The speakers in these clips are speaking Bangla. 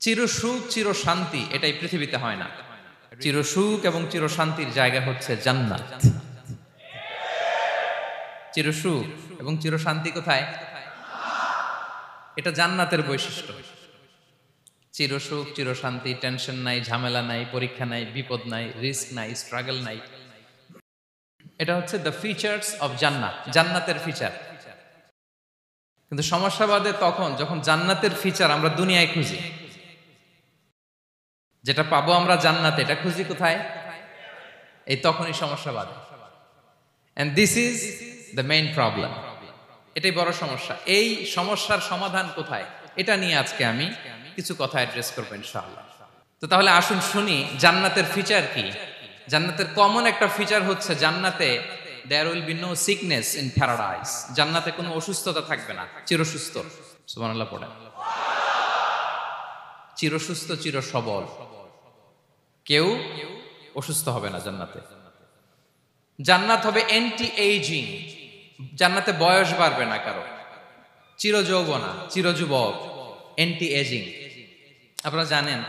চিরসুখ চির শান্তি এটাই পৃথিবীতে হয় না। চিরসুখ এবং চির শান্তির জায়গা হচ্ছে জান্নাত। চিরসুখ এবং চির শান্তি কোথায়? এটা জান্নাতের বৈশিষ্ট্য। চিরসুখ চির শান্তি, টেনশন নাই, ঝামেলা নাই, পরীক্ষা নাই, বিপদ নাই, রিস্ক নাই, স্ট্রাগল নাই। এটা হচ্ছে দ্য ফিচার্স অফ জান্নাত, জান্নাতের ফিচার। কিন্তু সমস্যা বাদে তখন যখন জান্নাতের ফিচার আমরা দুনিয়ায় খুঁজি। যেটা পাবো আমরা জান্নাতে, এটা খুঁজি কোথায়? এই তখনই সমস্যা বাদে। And this is the main problem. এটাই বড় সমস্যা। এই সমস্যার সমাধান কোথায়, এটা নিয়ে আজকে আমি কিছু কথা অ্যাড্রেস করবো ইনশাআল্লাহ। তো তাহলে আসুন শুনি জান্নাতের ফিচার কি। জান্নাতের কমন একটা ফিচার হচ্ছে জান্নাতে there will be no sickness in paradise. জান্নাতে কোনো অসুস্থতা থাকবে না, চিরসুস্থ। সুবহানাল্লাহ পড়েন। চিরসুস্থ চির সবল, কেউ অসুস্থ হবে না জান্নাতে। জান্নাত হবে অ্যান্টি এইজিং, জান্নাতে বয়স বাড়বে না কারো, চিরযৌবনা, চিরযুবক, অ্যান্টি এজিং। আপনারা জানেন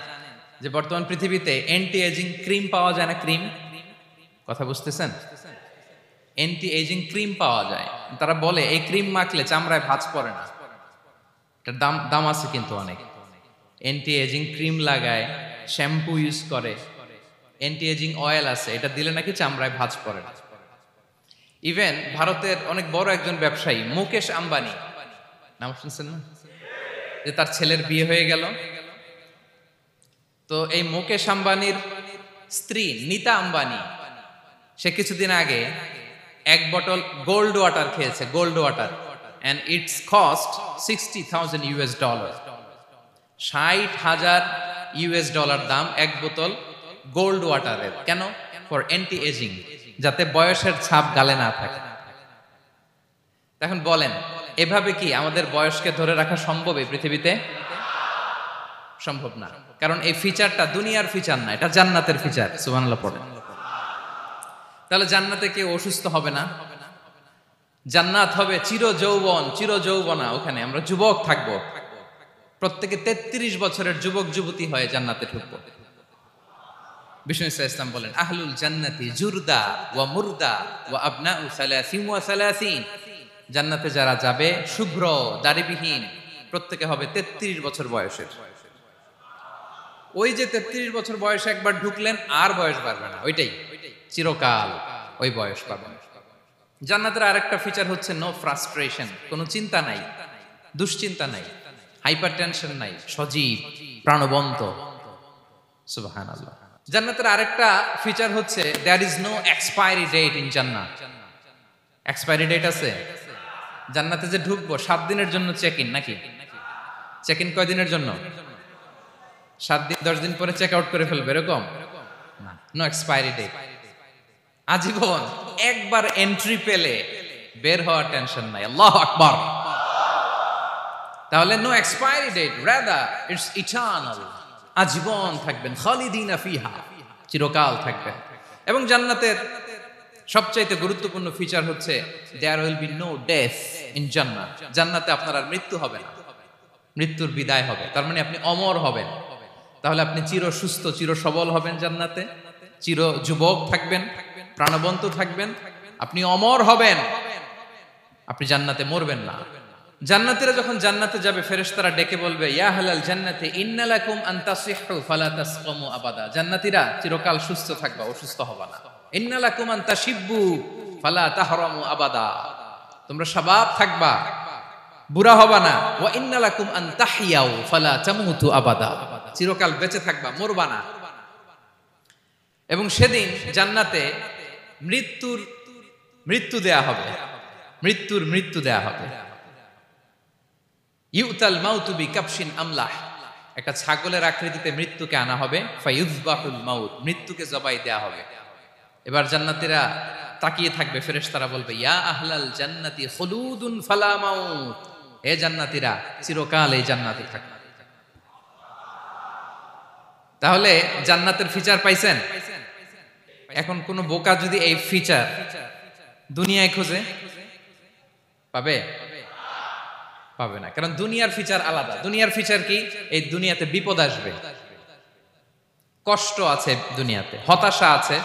যে বর্তমান পৃথিবীতে অ্যান্টি এজিং ক্রিম পাওয়া যায় না? ক্রিম, কথা বুঝতেছেন? অ্যান্টি এজিং ক্রিম পাওয়া যায়। তারা বলে এই ক্রিম মাখলে চামড়ায় ভাঁজ পড়ে না। এটার দাম আছে কিন্তু অনেক। অ্যান্টি এজিং ক্রিম লাগায়, শ্যাম্পু ইউজ করে, অ্যান্টি এজিং অয়েল আছে, এটা দিলে নাকি চামড়ায় ভাঁজ পড়ে না। ইভেন ভারতের অনেক বড় একজন ব্যবসায়ী মুকেশ আম্বানি, নাম শুনছেন না? যে তার ছেলের বিয়ে হয়ে গেল। তো এই মুকেশ আম্বানির স্ত্রী নীতা আম্বানি, সে কিছুদিন আগে এক বটল গোল্ড ওয়াটার খেয়েছে, gold water, and it's cost $60,000। $60,000 দাম এক বোতল গোল্ড ওয়াটারের। কেন? ফর অ্যান্টি এজিং, যাতে বয়সের ছাপ গালে না থাকে। এখন বলেন, এভাবে কি আমাদের বয়সকে ধরে রাখা সম্ভব এই পৃথিবীতে? সম্ভব না, কারণ এই ফিচারটা দুনিয়ার ফিচার না, এটা জান্নাতের ফিচার। সুবহানাল্লাহ পড়েন। তাহলে জান্নাতে কেউ অসুস্থ হবে না। জান্নাত হবে চির যৌবন, চির যৌবনা। ওখানে আমরা যুবক থাকবো, প্রত্যেকে 33 বছরের যুবক যুবতী হয়ে জান্নাতে ঢুকবো। বিষ্ণু ইসলাম বলেন, আহলুল জান্নাতি জুরদা ওয়া মুরদা ওয়া আবনাউ সালাসিন ওয়া সালাসিন। জান্নাতে যারা যাবে শুভ্র দাড়িবিহীন, প্রত্যেকে হবে 33 বছর বয়সের। ওই যে 33 বছর বয়সে একবার ঢুকলেন, আর বয়স বাড়বে না, ওইটাই চিরকাল ওই বয়স পাবেন। জান্নাতের আরেকটা ফিচার হচ্ছে নো ফ্রাস্ট্রেশন, কোনো চিন্তা নাই, দুশ্চিন্তা নাই, হাইপার টেনশন নাই, সজীব প্রাণবন্ত। সুবহানাল্লাহ। জান্নাতের আরেকটা ফিচার হচ্ছে there is no expiry date in জান্নাত। এক্সপায়ারি ডেট আছে? জান্নাতে যে ঢুকবো 7 দিনের জন্য চেক ইন, নাকি? চেক ইন কয় দিনের জন্য? 7 দিন, 10 দিন পরে চেক আউট করে ফেলবে, এরকম না। নো এক্সপায়ারি ডেট, আজীবন। একবার এন্ট্রি পেলে বের হওয়ার টেনশন নাই। আল্লাহু আকবার। তাহলে no expiry date, rather it's eternal, আজীবন থাকবেন, খালিদিনা ফিহা, চিরকাল থাকবেন। এবং জান্নাতের সবচাইতে গুরুত্বপূর্ণ ফিচার হচ্ছে there will be no death in জান্নাত। জান্নাতে আপনার আর মৃত্যু হবে না, মৃত্যুর বিদায় হবে। তার মানে আপনি অমর হবেন। তাহলে আপনি চির সুস্থ চির সবল হবেন জান্নাতে, চির যুবক থাকবেন, প্রাণবন্ত থাকবেন, আপনি অমর হবেন, আপনি জান্নাতে মরবেন না। জান্নাতীরা যখন জান্নাতে যাবে, ফেরেশতারা ডেকে বলবে, ইয়া আহলাল জান্নাতি ইন্না লাকুম আন তাসিহু ফালা তাসকামু আবাদা। জান্নাতীরা চিরকাল সুস্থ থাকবা, অসুস্থ হবা না। ইন্না লাকুম আন তাশিব্বু ফালা তাহরামু আবাদা, তোমরা শাবাব থাকবা, বুড়া হবা না। ওয়া ইন্না লাকুম আন তাহইয়াউ ফালা তামুতু আবাদা, চিরকাল বেঁচে থাকবা, মরবা না। এবং সেদিন জান্নাতে মৃত্যু দেয়া হবে, মৃত্যু দেয়া হবে। ইউতাল মাউতু বিকাবশিন আমলাহ, একটা ছাগলের আকৃতিতে মৃত্যুকে আনা হবে। ফায়ুযবাহুল মাউত, মৃত্যুকে জবাই দেয়া হবে। এবার জান্নাতীরা তাকিয়ে থাকবে, ফেরেশতারা বলবে, ইয়া আহলাল জান্নাতি খুলুদুন ফালা মাউত, হে জান্নাতীরা চিরকাল এই জান্নাতে থাকবে। তাহলে জান্নাতের ফিচার পাইছেন? এখন কোন বোকা যদি এই ফিচার দুনিয়ায় খোঁজে, পাবে? পাবে না, কারণ দুনিয়ার ফিচার আলাদা। দুনিয়ার ফিচার কি? এই দুনিয়াতে বিপদ আসবে, কষ্ট আছে, দুনিয়াতে হতাশা আছে,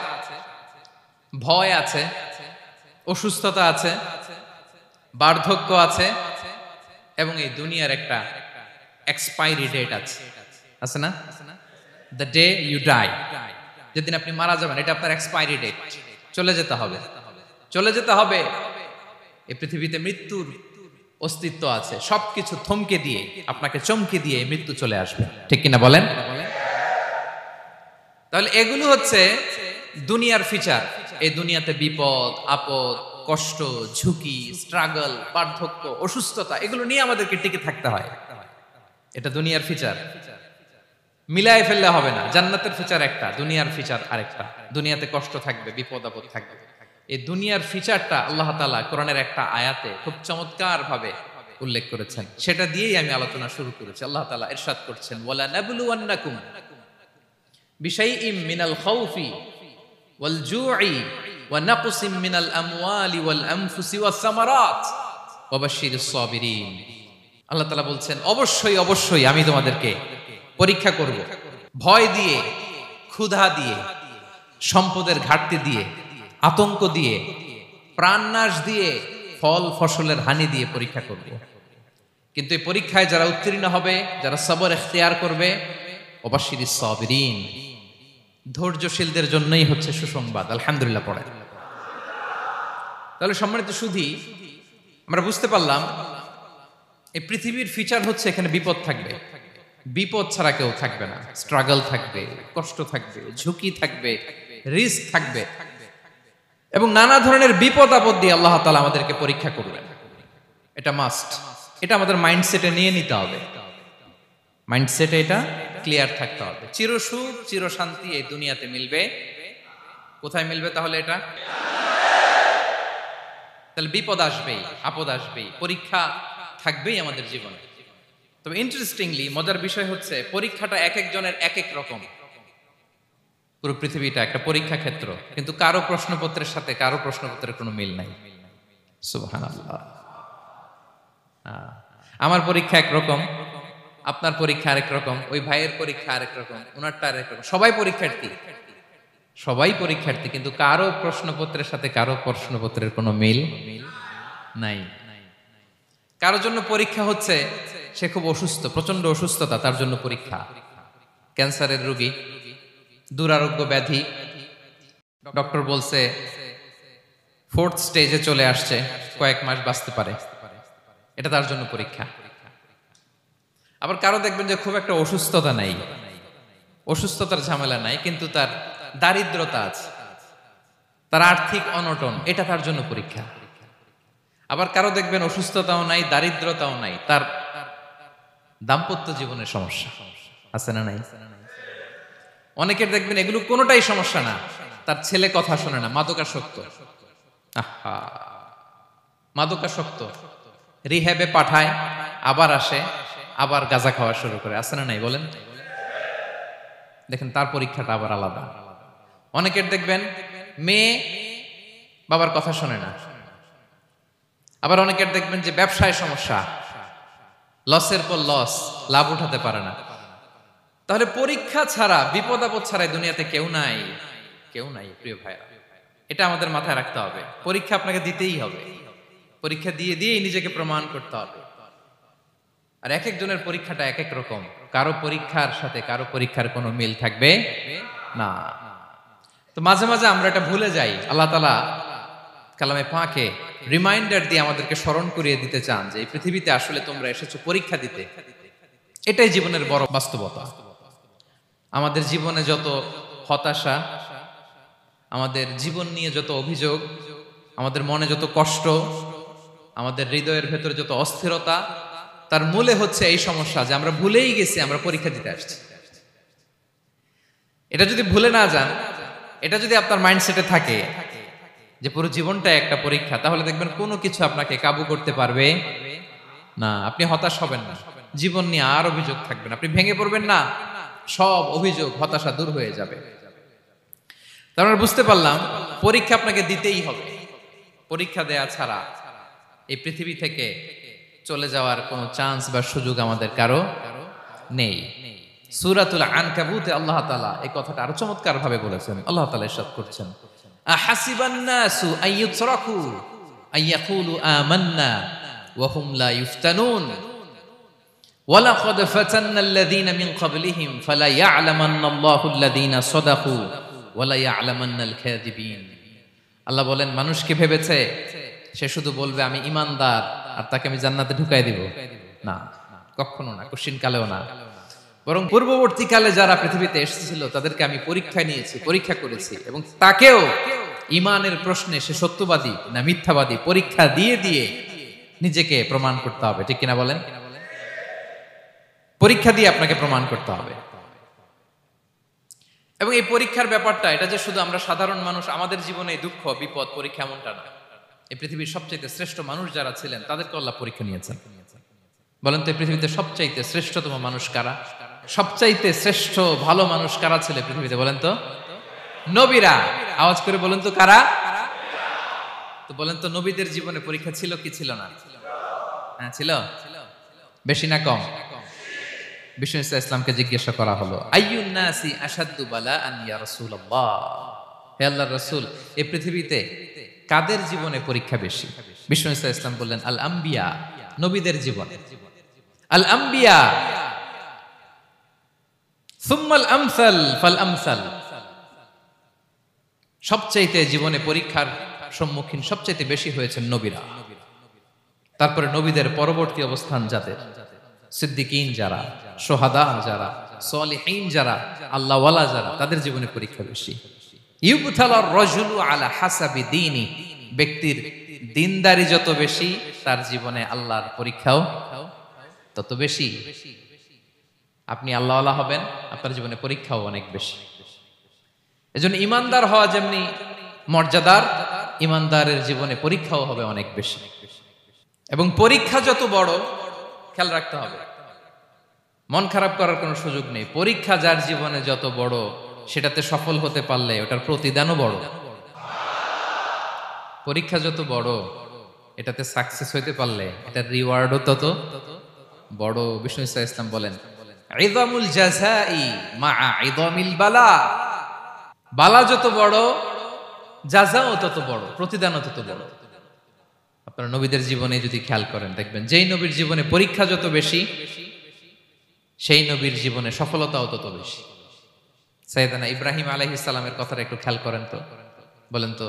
ভয় আছে, অসুস্থতা আছে, বার্ধক্য আছে, এবং এই দুনিয়ার একটা এক্সপায়ারি ডেট আছে, আছে না? দ্য ডে ইউ ডাই, যেদিন আপনি মারা যাবেন, এটা আপনার এক্সপায়ারি ডেট, চলে যেতে হবে, চলে যেতে হবে। এই পৃথিবীতে মৃত্যুর অস্তিত্ব আছে, সবকিছু থমকে দিয়ে, আপনাকে চমকে দিয়ে মৃত্যু চলে আসবে, ঠিক কিনা বলেন? তাহলে এগুলো হচ্ছে দুনিয়ার ফিচার। এই দুনিয়াতে বিপদ আপদ, কষ্ট, ঝুঁকি, স্ট্রাগল, বার্ধক্য, অসুস্থতা, এগুলো নিয়ে আমাদেরকে টিকে থাকতে হয়। এটা দুনিয়ার ফিচার, মিলায় ফেললে হবে না। জান্নাতের ফিচার একটা, দুনিয়ার ফিচার আরেকটা। দুনিয়াতে কষ্ট থাকবে, বিপদ আপদ থাকবে। এই দুনিয়ার ফিচারটা আল্লাহ তাআলা কোরআনের একটা আয়াতে খুব চমৎকার ভাবে উল্লেখ করেছেন, সেটা দিয়েই আমি আলোচনা শুরু করেছি। আল্লাহ তাআলা ইরশাদ করছেন, ওয়ালা নাবলুওয়ান্নাকুম বিশাইইম মিনাল খাউফি ওয়াল জুই ওয়া নাকসিম মিনাল আমওয়ালি ওয়াল আনফুসি ওয়াস সামারাত ওয়া বাশশিরিস সাবিরিন। আল্লাহ তাআলা বলছেন, অবশ্যই অবশ্যই আমি তোমাদেরকে পরীক্ষা করব, ভয় দিয়ে, ক্ষুধা দিয়ে, সম্পদের ঘাটতি দিয়ে, আতঙ্ক দিয়ে, প্রাণনাশ দিয়ে, ফল ফসলের হানি দিয়ে পরীক্ষা করব। কিন্তু এই পরীক্ষায় যারা উত্তীর্ণ হবে, যারা সবর ইখতিয়ার করবে, ওয়াবাশশিরিস সাবিরিন, ধৈর্যশীলদের জন্যই হচ্ছে সুসংবাদ। আলহামদুলিল্লাহ পড়ে। তাহলে সম্মানিত সুধী, আমরা বুঝতে পারলাম এই পৃথিবীর ফিচার হচ্ছে এখানে বিপদ থাকবে, বিপদ ছাড়া কেউ থাকবে না। স্ট্রাগল থাকবে, কষ্ট থাকবে, ঝুঁকি থাকবে, রিস্ক থাকবে, এবং নানা ধরনের বিপদ আপদ দিয়ে আল্লাহ তাআলা আমাদেরকে পরীক্ষা করবেন। এটা মাস্ট, এটা আমাদের মাইন্ডসেটে নিয়ে নিতে হবে। মাইন্ডসেটে এটা ক্লিয়ার থাকতে হবে। চিরসুখ চিরশান্তি এই দুনিয়াতে মিলবে, কোথায় মিলবে তাহলে? এটা তাহলে বিপদ আসবেই, আপদ আসবেই, পরীক্ষা থাকবেই আমাদের জীবনে। তবে ইন্টারেস্টিংলি মজার বিষয় হচ্ছে, পরীক্ষাটা এক একজনের এক এক রকম। পুরো পৃথিবীটা একটা পরীক্ষা ক্ষেত্র, কিন্তু কারো প্রশ্নপত্রের সাথে কারো প্রশ্নপত্রের কোনো মিল নাই। সুবহানাল্লাহ। আমার পরীক্ষা একরকম, আপনার পরীক্ষা আরেক রকম, ওই ভাইয়ের পরীক্ষা আরেক রকম, ওনারটা আরেক রকম। সবাই পরীক্ষার্থী, সবাই পরীক্ষার্থী, কিন্তু কারো প্রশ্নপত্রের সাথে কারো প্রশ্নপত্রের কোনো মিল নাই। কারোর জন্য পরীক্ষা হচ্ছে সে খুব অসুস্থ, প্রচন্ড অসুস্থতা, তার জন্য পরীক্ষা। ক্যান্সারের রোগী, দুরারোগ্য ব্যাধি, ডক্টর বলছে 4th স্টেজে চলে আসছে, কয়েক মাস বাঁচতে পারে, এটা তার জন্য পরীক্ষা। আবার কারো দেখবেন যে খুব একটা অসুস্থতা নাই, অসুস্থতার ঝামেলা নাই, কিন্তু তার দারিদ্রতা আছে, তার আর্থিক অনটন, এটা তার জন্য পরীক্ষা। আবার কারো দেখবেন অসুস্থতাও নাই, দারিদ্রতাও নাই, তার দাম্পত্য জীবনের সমস্যা আছে না নাই? অনেকের দেখবেন এগুলো কোনোটাই সমস্যা না, তার ছেলে কথা শোনে না, মাদকাসক্ত। আহা, মাদকাসক্ত, রিহ্যাবে পাঠায়, আবার আসে, আবার গাঁজা খাওয়া শুরু করে, আছে না নাই বলেন? দেখেন তার পরীক্ষাটা আবার আলাদা। অনেকের দেখবেন মেয়ে বাবার কথা শোনে না। আবার অনেকের দেখবেন যে ব্যবসায় সমস্যা, লসের পর লস, লাভ উঠাতে পারে না। তাহলে পরীক্ষা ছাড়া, বিপদ আপদ ছাড়াই দুনিয়াতে কেউ নাই, কেউ নাই প্রিয় ভাইরা। এটা আমাদের মাথায় রাখতে হবে। পরীক্ষা আপনাকে দিতেই হবে, পরীক্ষা দিয়ে দিয়েই নিজেকে প্রমাণ করতে হবে। আর এক একজনের পরীক্ষাটা এক এক রকম, কারো পরীক্ষার সাথে কারো পরীক্ষার কোনো মিল থাকবে না। তো মাঝে মাঝে আমরা এটা ভুলে যাই। আল্লাহ তাআলা কালামে পাকে রিমাইন্ডার দিয়ে আমাদেরকে স্মরণ করিয়ে দিতে চান যে এই পৃথিবীতে আসলে তোমরা এসেছো পরীক্ষা দিতে। এটাই জীবনের বড় বাস্তবতা। আমাদের জীবনে যত হতাশা, আমাদের জীবন নিয়ে যত অভিযোগ, আমাদের মনে যত কষ্ট, আমাদের হৃদয়ের ভেতরে যত অস্থিরতা, তার মূলে হচ্ছে এই সমস্যা যে আমরা ভুলেই গেছি আমরা পরীক্ষা দিতে আসছি। এটা যদি ভুলে না যান, এটা যদি আপনার মাইন্ডসেটে থাকে যে পুরো জীবনটা একটা পরীক্ষা, তাহলে দেখবেন কোনো কিছু আপনাকে কাবু করতে পারবে না। আপনি হতাশ হবেন না, জীবন নিয়ে আর অভিযোগ থাকবে না, আপনি ভেঙে পড়বেন না, সব অভিযোগ হতাশা দূর হয়ে যাবে। তারপর বুঝতে পারলাম পরীক্ষা আপনাকে দিতেই হবে। পরীক্ষা দেয়া ছাড়া এই পৃথিবী থেকে চলে যাওয়ার কোনো চান্স বা সুযোগ আমাদের কারো নেই। সূরাতুল আনকাবুতে আল্লাহ তাআলা এই কথাটা আরো চমৎকার ভাবে বলেছেন। আল্লাহ তাআলা ইরশাদ করছেন, আহাসিবান নাসু আইয়ুতরাকু আইয়াকুলু আমান্না ওয়া হুম লা ইফতানুন ওয়ালাকাদ ফাতান্নাল্লাযীনা মিন ক্বাবলিহিম ফালা ইয়া'লামান্নাল্লাহুল্লাযীনা সাদাকু ওয়ালা ইয়া'লামান্নাল কাযিবিন। আল্লাহ বলেন, মানুষ কি ভেবেছে সে শুধু বলবে আমি ঈমানদার আর তাকে আমি জান্নাতে ঢুকাই দিব? না, কখনো না, কোশ্চিন কালেও না। বরং পূর্ববর্তীকালে যারা পৃথিবীতে এসেছিল তাদেরকে আমি পরীক্ষায় নিয়েছি, পরীক্ষা করেছি, এবং তাকেও ঈমানের প্রশ্নে সে সত্যবাদী না মিথ্যাবাদী পরীক্ষা দিয়ে দিয়ে নিজেকে প্রমাণ করতে হবে। ঠিক কিনা বলেন? পরীক্ষা দিয়ে আপনাকে প্রমাণ করতে হবে। এবং এই পরীক্ষার ব্যাপারটা, এটা যে শুধু আমরা সাধারণ মানুষ আমাদের জীবনে দুঃখ বিপদ পরীক্ষা এমনটা না। এই পৃথিবীর সবচাইতে শ্রেষ্ঠ মানুষ যারা ছিলেন তাদেরকে আল্লাহ পরীক্ষা নিয়েছেন। বলেন তো, এই পৃথিবীতে সবচাইতে শ্রেষ্ঠতম মানুষ কারা? সবচাইতে শ্রেষ্ঠ ভালো মানুষ কারা ছিল পৃথিবীতে? বলেন তো, নবীরা। আওয়াজ করে বলেন তো, কারা? তো বলেন তো, নবীদের জীবনে পরীক্ষা ছিল কি ছিল না? হ্যাঁ, ছিল। বেশি না কম? বিষ্ণু ইসলামকে জিজ্ঞাসা করা হলো, আইয়ুন নাসি আশাদ্দু বালাআন ইয়া রাসূলুল্লাহ, হে আল্লাহর রাসূল, এই পৃথিবীতে কাদের জীবনে পরীক্ষা বেশি? বিষ্ণু ইসলাম বললেন, আল আম্বিয়া, নবীদের জীবন। আল আম্বিয়া সুম্মাল আমসাল ফাল আমসাল, সবচাইতে জীবনে পরীক্ষার সম্মুখীন সবচাইতে বেশি হয়েছেন নবীরা। তারপরে নবীদের পরবর্তী অবস্থান যাদের, সিদ্দিকিন যারা, সোহাদা যারা, সলিহিন যারা, আল্লাহওয়ালা যারা, তাদের জীবনে পরীক্ষা বেশি। ইউবতালার রাজুলু আলা হাসাবি দীনি, ব্যক্তির দিনদারি যত বেশি তার জীবনে আল্লাহর পরীক্ষাও তত বেশি। আপনি আল্লাহওয়ালা হবেন, আপনার জীবনে পরীক্ষাও অনেক বেশি। এজন্য ইমানদার হওয়া যেমনি মর্যাদার, ইমানদারের জীবনে পরীক্ষাও হবে অনেক বেশি। এবং পরীক্ষা যত বড়, খেয়াল রাখতে হবে, মন খারাপ করার কোনো সুযোগ নেই। পরীক্ষা যার জীবনে যত বড়, সেটাতে সফল হতে পারলে ওটার প্রতিদানও বড়। পরীক্ষা যত বড়, এটাতে সাকসেস হইতে পারলে এটার রিওয়ার্ডও তত বড়। বিষ্ণু ইসলাম বলেন, ইযামুল জাযাই মাআ ইযামিল বালা, বালা যত বড় জাযাও তত বড়, প্রতিদানও তত বড়। আপনারা নবীদের জীবনে যদি খেয়াল করেন, দেখবেন যেই নবীর জীবনে পরীক্ষা যত বেশি, সেই নবীর জীবনে সফলতাও তত বেশি। সাইয়েদনা ইব্রাহিম আলাইহিস সালামের কথাটা একটু খেয়াল করেন তো, বলেন তো,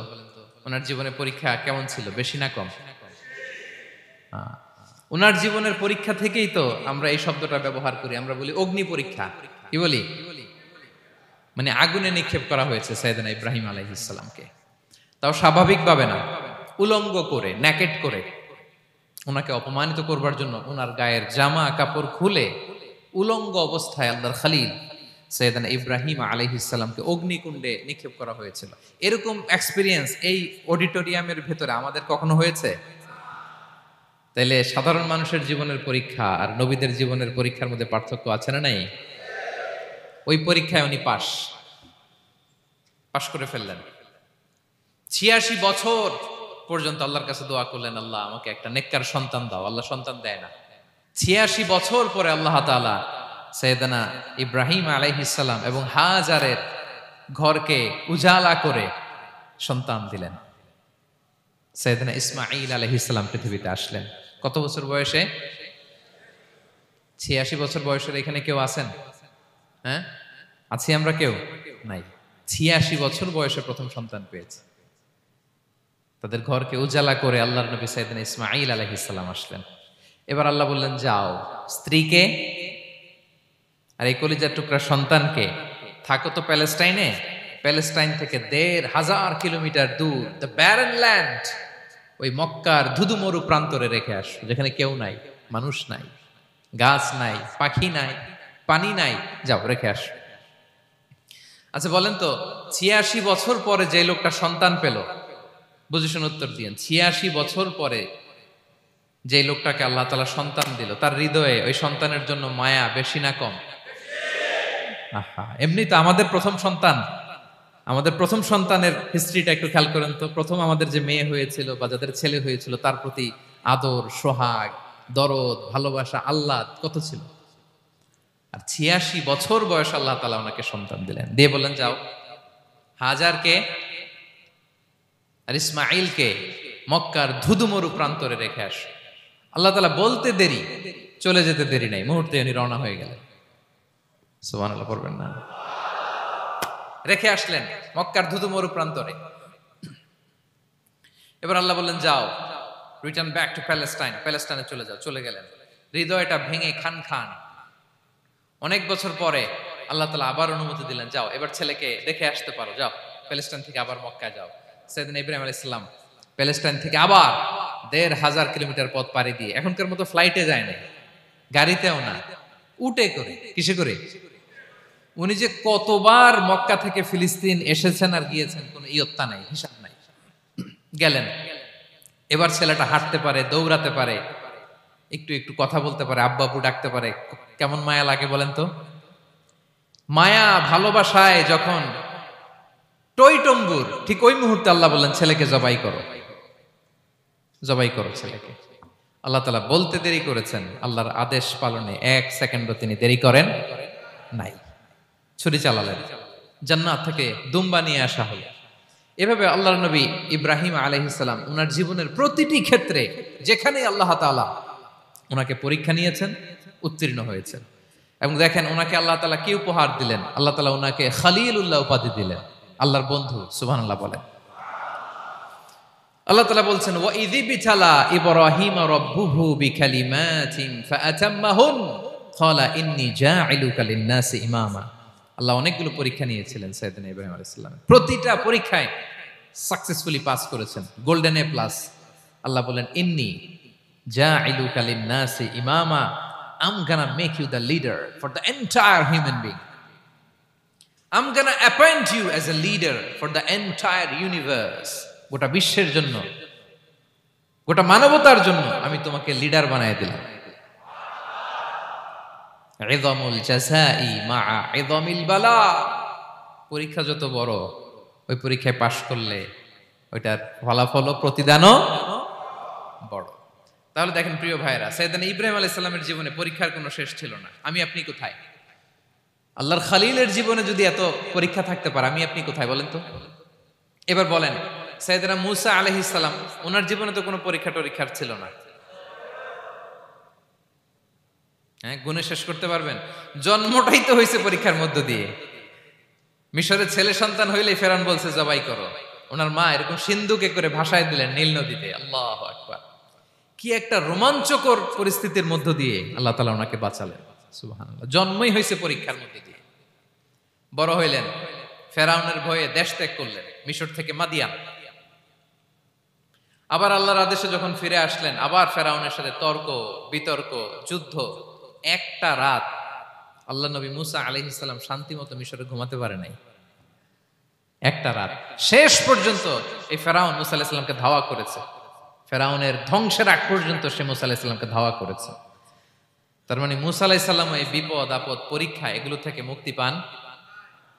ওনার জীবনে পরীক্ষা কেমন ছিল? বেশি না কম? ওনার জীবনের পরীক্ষা থেকেই তো আমরা এই শব্দটা ব্যবহার করি। আমরা বলি অগ্নি পরীক্ষা। কি বলি? মানে আগুনে নিক্ষেপ করা হয়েছে সাইয়েদনা ইব্রাহিম আলাইহিস সালামকে। তাও স্বাভাবিকভাবে না, উলঙ্গ করে, ন্যাকেট করে ওনাকে অপমানিত করবার জন্য ওনার গায়ের জামা কাপড় খুলে উলঙ্গ অবস্থায় আল্লাহর খলিল সাইয়েদনা ইব্রাহিম আলাইহিস সালামকে অগ্নিকুণ্ডে নিক্ষেপ করা হয়েছিল। এরকম এক্সপেরিয়েন্স এই অডিটোরিয়ামের ভেতরে আমাদের কখনো হয়েছে? তাইলে সাধারণ মানুষের জীবনের পরীক্ষা আর নবীদের জীবনের পরীক্ষার মধ্যে পার্থক্য আছে না নাই? ওই পরীক্ষায় উনি পাশ করে ফেললেন। ৮৬ বছর পর্যন্ত আল্লাহর কাছে দোয়া করলেন, আল্লাহ আমাকে একটা নেককার সন্তান দাও। আল্লাহ সন্তান দেয় না। ৮৬ বছর পরে আল্লাহ তাআলা সাইয়েদনা ইব্রাহিম আলাইহিস সালাম এবং হাজারের ঘরকে উজালা করে সন্তান দিলেন। সাইয়েদনা ইসমাঈল আলাইহিস সালাম পৃথিবীতে আসলেন। কত বছর বয়সে? ৮৬ বছর বয়সের এখানে কেউ আছেন? হ্যাঁ, আছি আমরা? কেউ নাই। ৮৬ বছর বয়সে প্রথম সন্তান পেয়েছে। তাদের ঘরকে উজালা করে আল্লাহর নবী সাইয়েদনা ইসমাঈল আলাইহিস সালাম আসলেন। এবার আল্লাহ বললেন, যাও স্ত্রীকে আর এই কলিজার টুকরা সন্তানকে, থাকো তো প্যালেস্টাইনে, প্যালেস্টাইন থেকে ১৫০০ কিলোমিটার দূর, দ্য ব্যারন ল্যান্ড, ওই মক্কার ধুধুমরু প্রান্তরে রেখে আস, যেখানে কেউ নাই, মানুষ নাই, গাছ নাই, পাখি নাই, পানি নাই, যাও রেখে আস। আচ্ছা বলেন তো, ৮৬ বছর পরে যে লোকটা সন্তান পেল, বুঝে শুনে উত্তর দিয়েন, ৮৬ বছর পরে যে লোকটাকে আল্লাহ তাআলা সন্তান দিল, তার হৃদয়ে ওই সন্তানের জন্য মায়া বেশি না কম? এমনি তো আমাদের প্রথম সন্তানের হিস্ট্রিটা একটু খেয়াল করেন তো। প্রথম আমাদের যে মেয়ে হয়েছিল বা যাদের ছেলে হয়েছিল, তার প্রতি আদর, সোহাগ, দরদ, ভালোবাসা, আল্লাহ কত ছিল। আর ৮৬ বছর বয়স আল্লাহ তাআলা ওনাকে সন্তান দিলেন, দিয়ে বললেন যাও হাজারকে আর ইসমাইলকে মক্কার ধুধুমরু প্রান্তরে রেখে আস। আল্লাহ তাআলা বলতে দেরি, চলে যেতে দেরি নাই, মুহূর্তে উনি রওনা হয়ে গেলেন। সুবহানাল্লাহ পড়বেন না? রেখে আসলেন মক্কার ধুধুমরু প্রান্তরে। এবার আল্লাহ বললেন যাও, রিটার্ন ব্যাক টু প্যালেস্টাইন, প্যালেস্টাইনে চলে যাও। চলে গেলেন, হৃদয়টা ভেঙে খান খান। অনেক বছর পরে আল্লাহ তাআলা আবার অনুমতি দিলেন, যাও এবার ছেলেকে দেখে আসতে পারো, যাও প্যালেস্টাইন থেকে আবার মক্কায় যাও। সাইয়েদনা ইব্রাহিম আলাইহিস সালাম প্যালেস্টাইন থেকে আবার ১,৫০০ কিলোমিটার পথ পাড়ি দিয়ে, এখনকার মতো ফ্লাইটে যায় না, গাড়িতেও না, উটে করে। কিসে করে? উনি যে কতবার মক্কা থেকে ফিলিস্তিন এসেছেন আর গিয়েছেন কোনো ইয়ত্তা নাই, হিসাব নাই। গেলেন, এবার ছেলেটা হাঁটতে পারে, দৌড়াতে পারে, একটু একটু কথা বলতে পারে, আব্বু আব্বু ডাকতে পারে। কেমন মায়া লাগে বলেন তো? মায়া ভালোবাসায় যখন টইটম্বুর, ঠিক ওই মুহূর্তে আল্লাহ বললেন ছেলেকে জবাই করো, জবাই করো ছেলেকে। আল্লাহ তাআলা বলতে দেরি করেছেন, আল্লাহর আদেশ পালনে ১ সেকেন্ডও তিনি দেরি করেন নাই। ছুরি চালালেন, জান্নাত থেকে দুম্বা নিয়ে আসা হলো। এভাবে আল্লাহর নবী ইব্রাহিম আলাইহিস সালাম ওনার জীবনের প্রতিটি ক্ষেত্রে যেখানে আল্লাহ তাআলা ওনাকে পরীক্ষা নিয়েছেন, উত্তীর্ণ হয়েছেন। এবং দেখেন ওনাকে আল্লাহ তাআলা কি উপহার দিলেন, আল্লাহ তাআলা ওনাকে খলিলুল্লাহ উপাধি দিলেন, আল্লাহর বন্ধু। সুবহানাল্লাহ বলেন। আল্লাহ তাআলা বলছেন ওয়া ইযিবতালা ইব্রাহিম রাব্বুহু বিকালিমাতিন ফাআতাম্মাহুন ক্বালা ইন্নী জাঈলুকা লিন-নাসি ইমামা। আল্লাহ অনেকগুলো পরীক্ষা নিয়েছিলেন সাইয়েদনা ইব্রাহিম আলাইহিস সালাম, প্রতিটা পরীক্ষায় সাকসেসফুলি পাস করেছেন, গোল্ডেন এ প্লাস। আল্লাহ বলেন ইন্নী জাঈলুকা লিন-নাসি ইমামা, I'm gonna make you the leader for the entire human being. I'm gonna appoint you as a leader for the entire universe. গোটা বিশ্বের জন্য, গোটা মানবতার জন্য আমি তোমাকে লিডার বানায় দিলাম। ইযামুল জাযাই মা'a ইযামিল বালা। পরীক্ষা যত বড়, ওই পরীক্ষায় পাশ করলে ওইটার ফলাফল ও প্রতিদানও বড়। তাহলে দেখেন প্রিয় ভাইরা, সাইয়েদনা ইব্রাহিম আলাইহিস সালামের জীবনে পরীক্ষার কোনো শেষ ছিল না। আমি আপনি কোথায়? আল্লাহর খলিলের জীবনে যদি এত পরীক্ষা থাকতে পারে, আমি আপনি কোথায় বলেন তো? এবার বলেন সাইয়েদনা মূসা আলাইহিস সালাম, ওনার জীবনে তো কোনো পরীক্ষা টরীক্ষার ছিল না। হ্যাঁ, গুণে শেষ করতে পারবেন? জন্মটাই তো হয়েছে পরীক্ষার মধ্য দিয়ে। মিশরের ছেলে সন্তান হইলেই ফেরাউন বলছে জবাই করো। ওনার মা এরকম সিন্ধুকে করে ভাসায় দিলেন নীল নদীতে। আল্লাহু আকবার! কি একটা রোমাঞ্চকর পরিস্থিতির মধ্য দিয়ে আল্লাহ তাআলা ওনাকে বাঁচালেন। সুবহানাল্লাহ। জন্মই হয়েছে পরীক্ষার মধ্যে দিয়ে। বড় হইলেন, ফেরাউনের ভয়ে দেশ ত্যাগ করলেন, মিশর থেকে মাদিয়ান। আবার আল্লাহর আদেশে যখন ফিরে আসলেন, আবার ফেরাউনের সাথে তর্ক বিতর্ক, যুদ্ধ। একটা রাত আল্লাহ নবী মূসা আলাইহিস সালাম শান্তিমতো মিশরে ঘুমাতে পারে নাই। একটা রাত। শেষ পর্যন্ত এই ফেরাউন মূসা আলাইহিস সালামকে ধাওয়া করেছে। ফেরাউনের ধ্বংসের আগ পর্যন্ত সে মূসা আলাইহিস সালামকে ধাওয়া করেছে। তার মানে মূসা আলাইহিস সালাম এই বিপদ আপদ পরীক্ষা এগুলো থেকে মুক্তি পান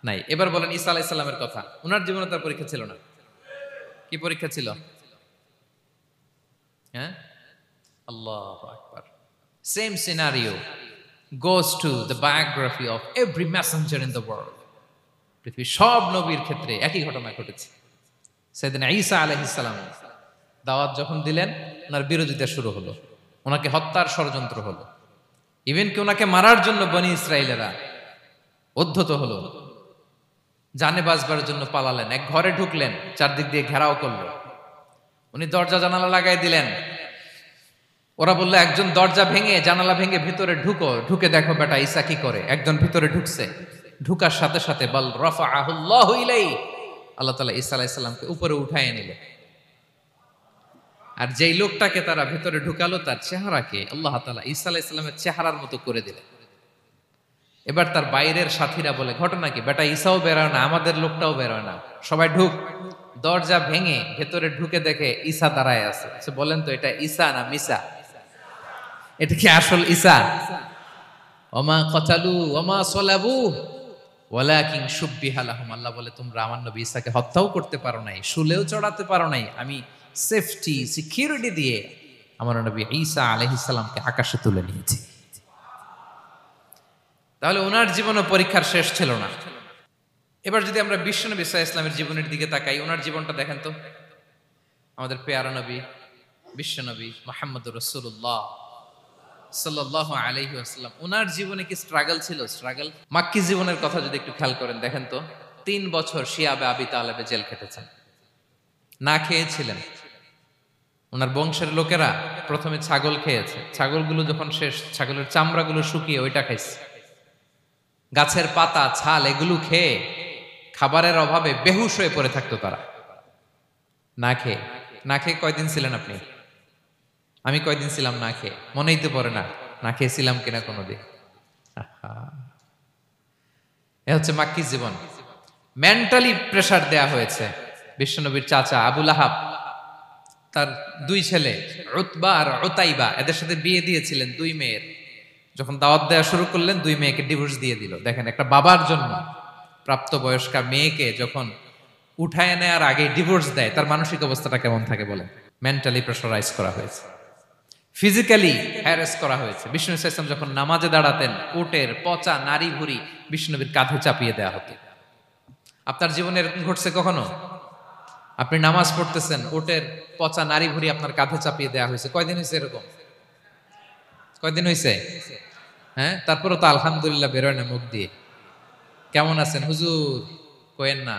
নাই। এবার বলেন ঈসা আলাইহিস সালামের কথা, ওনার জীবনে তার পরীক্ষা ছিল না? কি পরীক্ষা ছিল? হ্যাঁ, আল্লাহু আকবার। Same scenario goes to the biography of every messenger in the world. পৃথিবীর সব নবীর ক্ষেত্রে একই ঘটনা ঘটেছে। সাইয়েদনা ঈসা আলাইহিস সালাম দাওয়াত যখন দিলেন, ওনার বিরোধিতা শুরু হলো, ওনাকে হত্যার ষড়যন্ত্র হলো। ইভেন কি ওনাকে মারার জন্য বনি ইসরাইলেরা উদ্ধত হলো, জানে বাঁচবার জন্য পালালেন। এক ঘরে ঢুকলেন, চারদিক দিয়ে ঘেরাও করলো। উনি দরজা জানালা লাগাই দিলেন। ওরা বললো একজন দরজা ভেঙে জানালা ভেঙে ভিতরে ঢুকো, ঢুকে দেখো বেটা ঈসা কি করে। একজন ভিতরে ঢুকছে, ঢুকার সাথে সাথে বাল রাফাআহুল্লাহু ইলাইহি, আল্লাহ তাআলা ঈসা আলাইহিস সালামকে উপরে উঠায় নিলেন। আর যেই লোকটাকে তারা ভিতরে ঢুকালো, তার চেহারাকে আল্লাহ তাআলা ঈসা আলাইহিস সালামের চেহারার মতো করে দিলেন। এবার তার বাইরের সাথীরা বলে ঘটনা কি, বেটা ঈসাও বেরোয় না, আমাদের লোকটাও বেরোয় না, সবাই ঢুক। দরজা ভেঙে ভেতরে ঢুকে দেখে ঈসা দাঁড়ায় আছে। বলেন তো এটা ঈসা না মিসা? এটা কি আসল ঈসা? ওমা কতালু ওমা সলাবু ওয়ালাকিন শুব্বিহা লাহুম। আল্লাহ বলে তোমরা আমার নবী ঈসাকে হত্যাও করতে পারো নাই, শুলেও চড়াতে পারো নাই, আমি সেফটি সিকিউরিটি দিয়ে আমার নবী ঈসা আলাইহিস সালামকে আকাশে তুলে নিয়েছি। তাহলে ওনার জীবনও পরীক্ষার শেষ ছিল না। এবার যদি আমরা বিশ্বনবী সাল্লাল্লাহু আলাইহি ওয়াসাল্লামের জীবনের দিকে তাকাই, ওনার জীবনটা দেখেন তো। আমাদের পেয়ারা নবী বিশ্বনবী মুহাম্মদুর রাসূলুল্লাহ সাল্লাল্লাহু আলাইহি ওয়াসাল্লাম, ওনার জীবনে কি স্ট্রাগল ছিল? স্ট্রাগল। মাক্কি জীবনের কথা যদি একটু খেয়াল করেন, দেখেন তো 3 বছর শিয়াবে আবি তালেবে জেল খেটেছেন, না খেয়েছিলেন। ওনার বংশের লোকেরা প্রথমে ছাগল খেয়েছে, ছাগলগুলো যখন শেষ, ছাগলের চামড়াগুলো শুকিয়ে ওইটা খাইছে। গাছের পাতা ছাল এগুলো খেয়ে খাবারের অভাবে বেহুশ হয়ে পড়ে থাকতো তারা, না খেয়ে। না খেয়ে কয়দিন ছিলেন আপনি? আমি কয়দিন ছিলাম না খেয়ে? মনেই তো পড়ে না, না খেয়েছিলাম কিনা কোনোদিন। এ হচ্ছে মাক্কি জীবন। মেন্টালি প্রেসার দেয়া হয়েছে। বিশ্বনবীর চাচা আবুল আহাব তার 2 ছেলে উতবা আর উতাইবা, এদের সাথে বিয়ে দিয়েছিলেন 2 মেয়ের। যখন দাওয়াত দেওয়া শুরু করলেন 2 মেয়েকে ডিভোর্স দিয়ে দিল। দেখেন, একটা বাবার জন্য প্রাপ্তবয়স্কা মেয়েকে যখন উঠায় নেওয়ার আগে ডিভোর্স দেয়, তার মানসিক অবস্থাটা কেমন থাকে বলেন? মেন্টালি প্রেসারাইজ করা হয়েছে, ফিজিক্যালি হ্যারাস করা হয়েছে। বিষ্ণু ইসলাম যখন নামাজে দাঁড়াতেন, উটের পচা নারী ভুঁড়ি বিষ্ণুনবীর কাঁধে চাপিয়ে দেওয়া হতো। আপনার জীবনে এরকম ঘটছে কখনো? আপনি নামাজ পড়তেছেন, উটের পচা নারী ভুঁড়ি আপনার কাঁধে চাপিয়ে দেওয়া হয়েছে। কয়দিন হয়েছে এরকম? কয়দিন হয়েছে? হ্যাঁ, তারপরে তো আলহামদুলিল্লাহ বেরোয় না মুখ দিয়ে। কেমন আছেন হুজুর কোয়েন না,